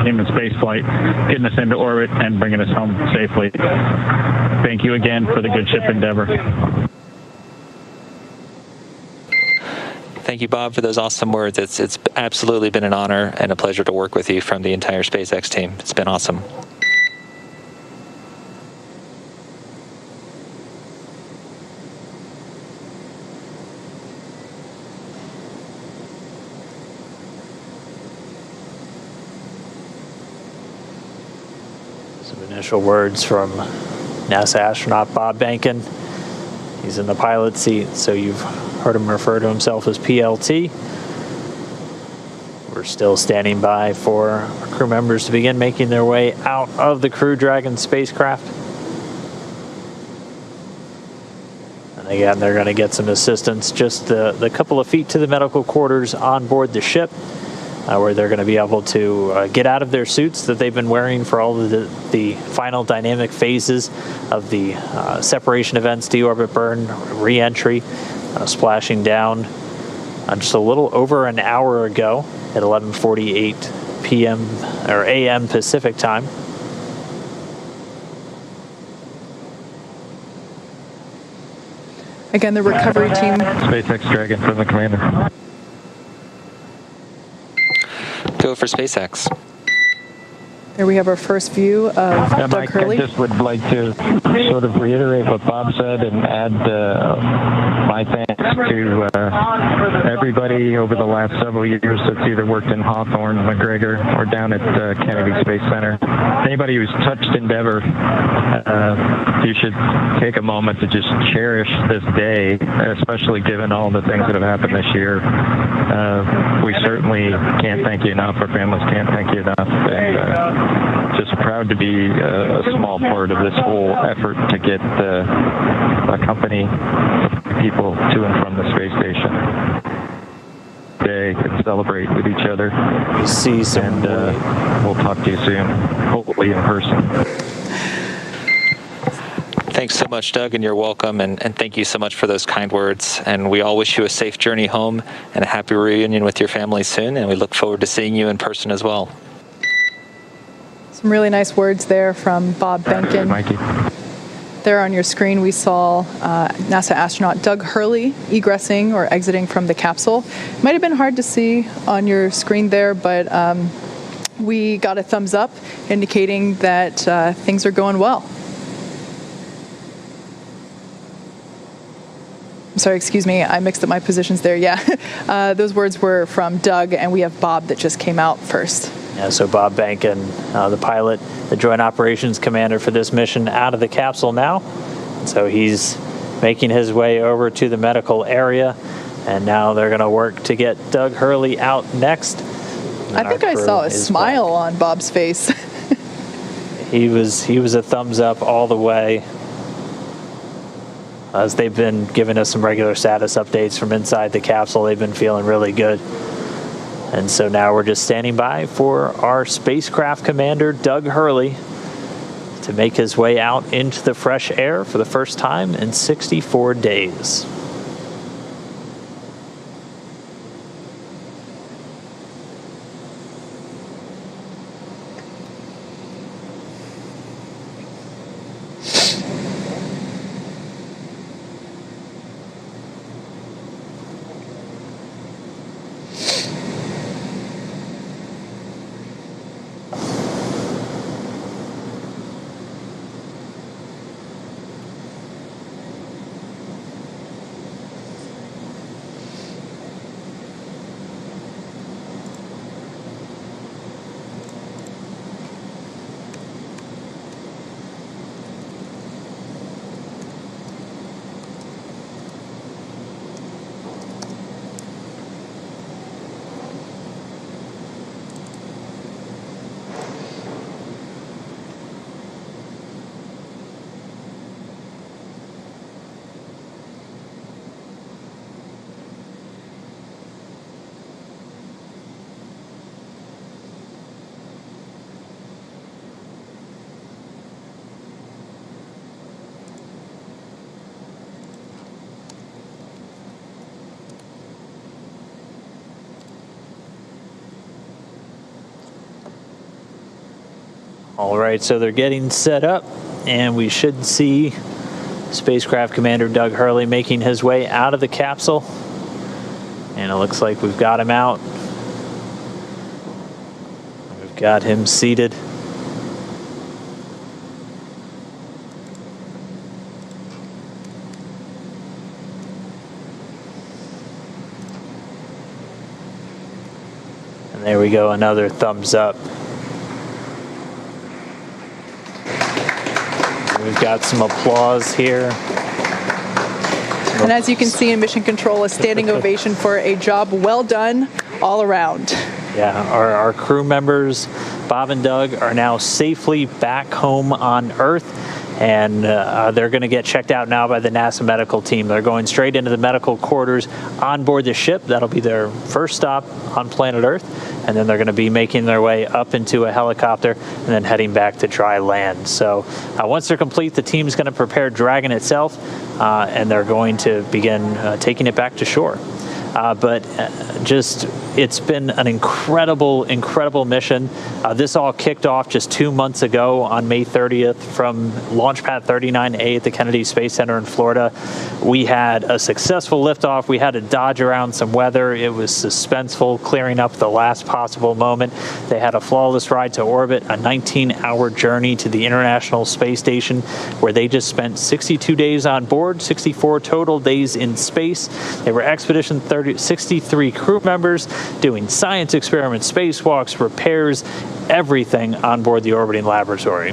human spaceflight, getting us into orbit and bringing us home safely. Thank you again for the good ship Endeavor. Thank you, Bob, for those awesome words. It's absolutely been an honor and a pleasure to work with you from the entire SpaceX team. It's been awesome. Some initial words from NASA astronaut Bob Behnken. He's in the pilot seat, so you've heard him refer to himself as PLT. We're still standing by for our crew members to begin making their way out of the Crew Dragon spacecraft. And again, they're going to get some assistance just the couple of feet to the medical quarters on board the ship, where they're going to be able to get out of their suits that they've been wearing for all of the final dynamic phases of the separation events, deorbit burn, re-entry, splashing down just a little over an hour ago at 11:48 p.m. or a.m. Pacific time. Again, the recovery team. SpaceX Dragon from the commander. Go for SpaceX. There we have our first view of Doug Mike, Hurley. I just would like to sort of reiterate what Bob said and add my thanks to everybody over the last several years that's either worked in Hawthorne, McGregor, or down at Kennedy Space Center. Anybody who's touched Endeavour, you should take a moment to just cherish this day, especially given all the things that have happened this year. We certainly can't thank you enough. Our families can't thank you enough. And, just proud to be a small part of this whole effort to get a company of people to and from the space station. Today and celebrate with each other. You see some, and we'll talk to you soon, hopefully in person. Thanks so much, Doug, and you're welcome. And thank you so much for those kind words. And we all wish you a safe journey home and a happy reunion with your family soon. And we look forward to seeing you in person as well. Some really nice words there from Bob Benkin. Mikey. There on your screen, we saw NASA astronaut Doug Hurley egressing or exiting from the capsule. Might have been hard to see on your screen there, but we got a thumbs up indicating that things are going well. I'm sorry, excuse me, I mixed up my positions there. Yeah, those words were from Doug, and we have Bob that just came out first. Yeah, so Bob Benkin, the pilot, the Joint Operations Commander for this mission, out of the capsule now. So he's making his way over to the medical area, and now they're going to work to get Doug Hurley out next. I think I saw a smile on Bob's face. He was a thumbs up all the way. As they've been giving us some regular status updates from inside the capsule, they've been feeling really good. And so now we're just standing by for our spacecraft commander, Doug Hurley, to make his way out into the fresh air for the first time in 64 days. All right, so they're getting set up, and we should see Spacecraft Commander Doug Hurley making his way out of the capsule. And it looks like we've got him out. We've got him seated. And there we go, another thumbs up. We've got some applause here. And as you can see in Mission Control, a standing ovation for a job well done all around. Yeah, our crew members, Bob and Doug, are now safely back home on Earth, and they're going to get checked out now by the NASA medical team. They're going straight into the medical quarters on board the ship. That'll be their first stop on planet Earth, and then they're going to be making their way up into a helicopter and then heading back to dry land. So once they're complete, the team's going to prepare Dragon itself, and they're going to begin taking it back to shore. But it's been an incredible mission. This all kicked off just 2 months ago on May 30th from Launch Pad 39A at the Kennedy Space Center in Florida. We had a successful liftoff. We had to dodge around some weather. It was suspenseful, clearing up the last possible moment. They had a flawless ride to orbit, a 19-hour journey to the International Space Station, where they just spent 62 days on board, 64 total days in space. They were Expedition 63 crew members doing science experiments, spacewalks, repairs, everything on board the orbiting laboratory.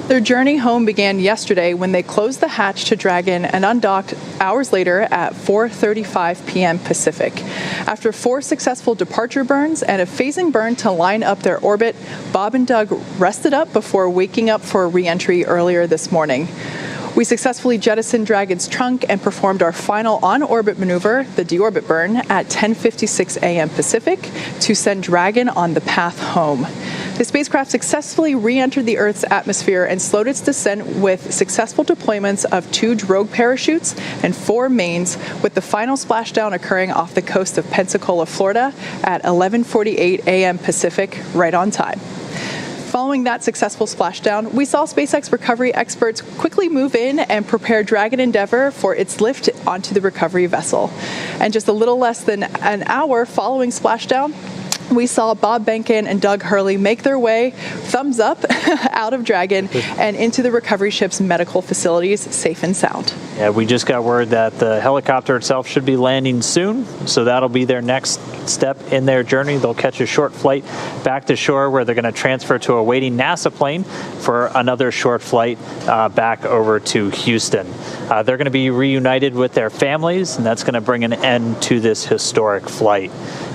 Their journey home began yesterday when they closed the hatch to Dragon and undocked hours later at 4:35 p.m. Pacific. After 4 successful departure burns and a phasing burn to line up their orbit, Bob and Doug rested up before waking up for a re-entry earlier this morning. We successfully jettisoned Dragon's trunk and performed our final on-orbit maneuver, the deorbit burn, at 10:56 a.m. Pacific to send Dragon on the path home. The spacecraft successfully re-entered the Earth's atmosphere and slowed its descent with successful deployments of 2 drogue parachutes and 4 mains, with the final splashdown occurring off the coast of Pensacola, Florida at 11:48 a.m. Pacific, right on time. Following that successful splashdown, we saw SpaceX recovery experts quickly move in and prepare Dragon Endeavour for its lift onto the recovery vessel. And just a little less than an hour following splashdown, we saw Bob Behnken and Doug Hurley make their way, thumbs up, out of Dragon and into the recovery ship's medical facilities, safe and sound. Yeah, we just got word that the helicopter itself should be landing soon, so that'll be their next step in their journey. They'll catch a short flight back to shore where they're going to transfer to a waiting NASA plane for another short flight back over to Houston. They're going to be reunited with their families, and that's going to bring an end to this historic flight.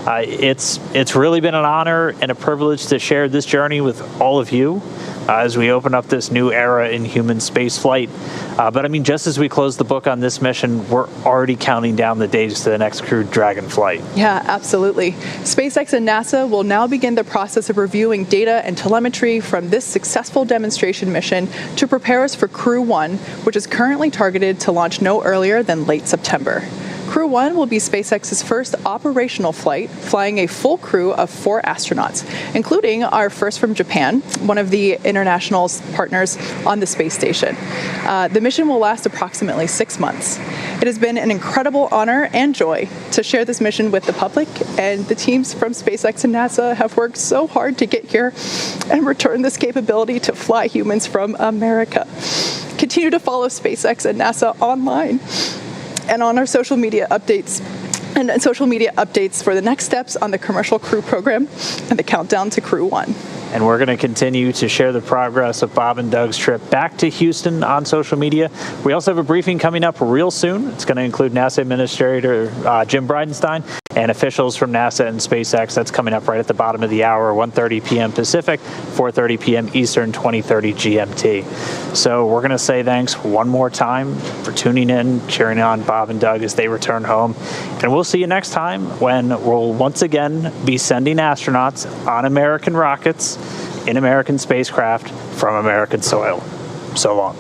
It's really been an honor and a privilege to share this journey with all of you as we open up this new era in human space flight. But I mean, just as we close the book on this mission, we're already counting down the days to the next crewed Dragon flight. Yeah, absolutely. SpaceX and NASA will now begin the process of reviewing data and telemetry from this successful demonstration mission to prepare us for Crew 1, which is currently targeted to launch no earlier than late September. Crew 1 will be SpaceX's first operational flight, flying a full crew of 4 astronauts, including our first from Japan, one of the international partners on the space station. The mission will last approximately 6 months. It has been an incredible honor and joy to share this mission with the public, and the teams from SpaceX and NASA have worked so hard to get here and return this capability to fly humans from America. Continue to follow SpaceX and NASA online and on our social media updates for the next steps on the commercial crew program and the countdown to Crew 1. And we're going to continue to share the progress of Bob and Doug's trip back to Houston on social media. We also have a briefing coming up real soon. It's going to include NASA Administrator Jim Bridenstine and officials from NASA and SpaceX. That's coming up right at the bottom of the hour, 1:30 p.m. Pacific, 4:30 p.m. Eastern, 20:30 GMT. So we're going to say thanks one more time for tuning in, cheering on Bob and Doug as they return home. And we'll see you next time when we'll once again be sending astronauts on American rockets in American spacecraft from American soil. So long.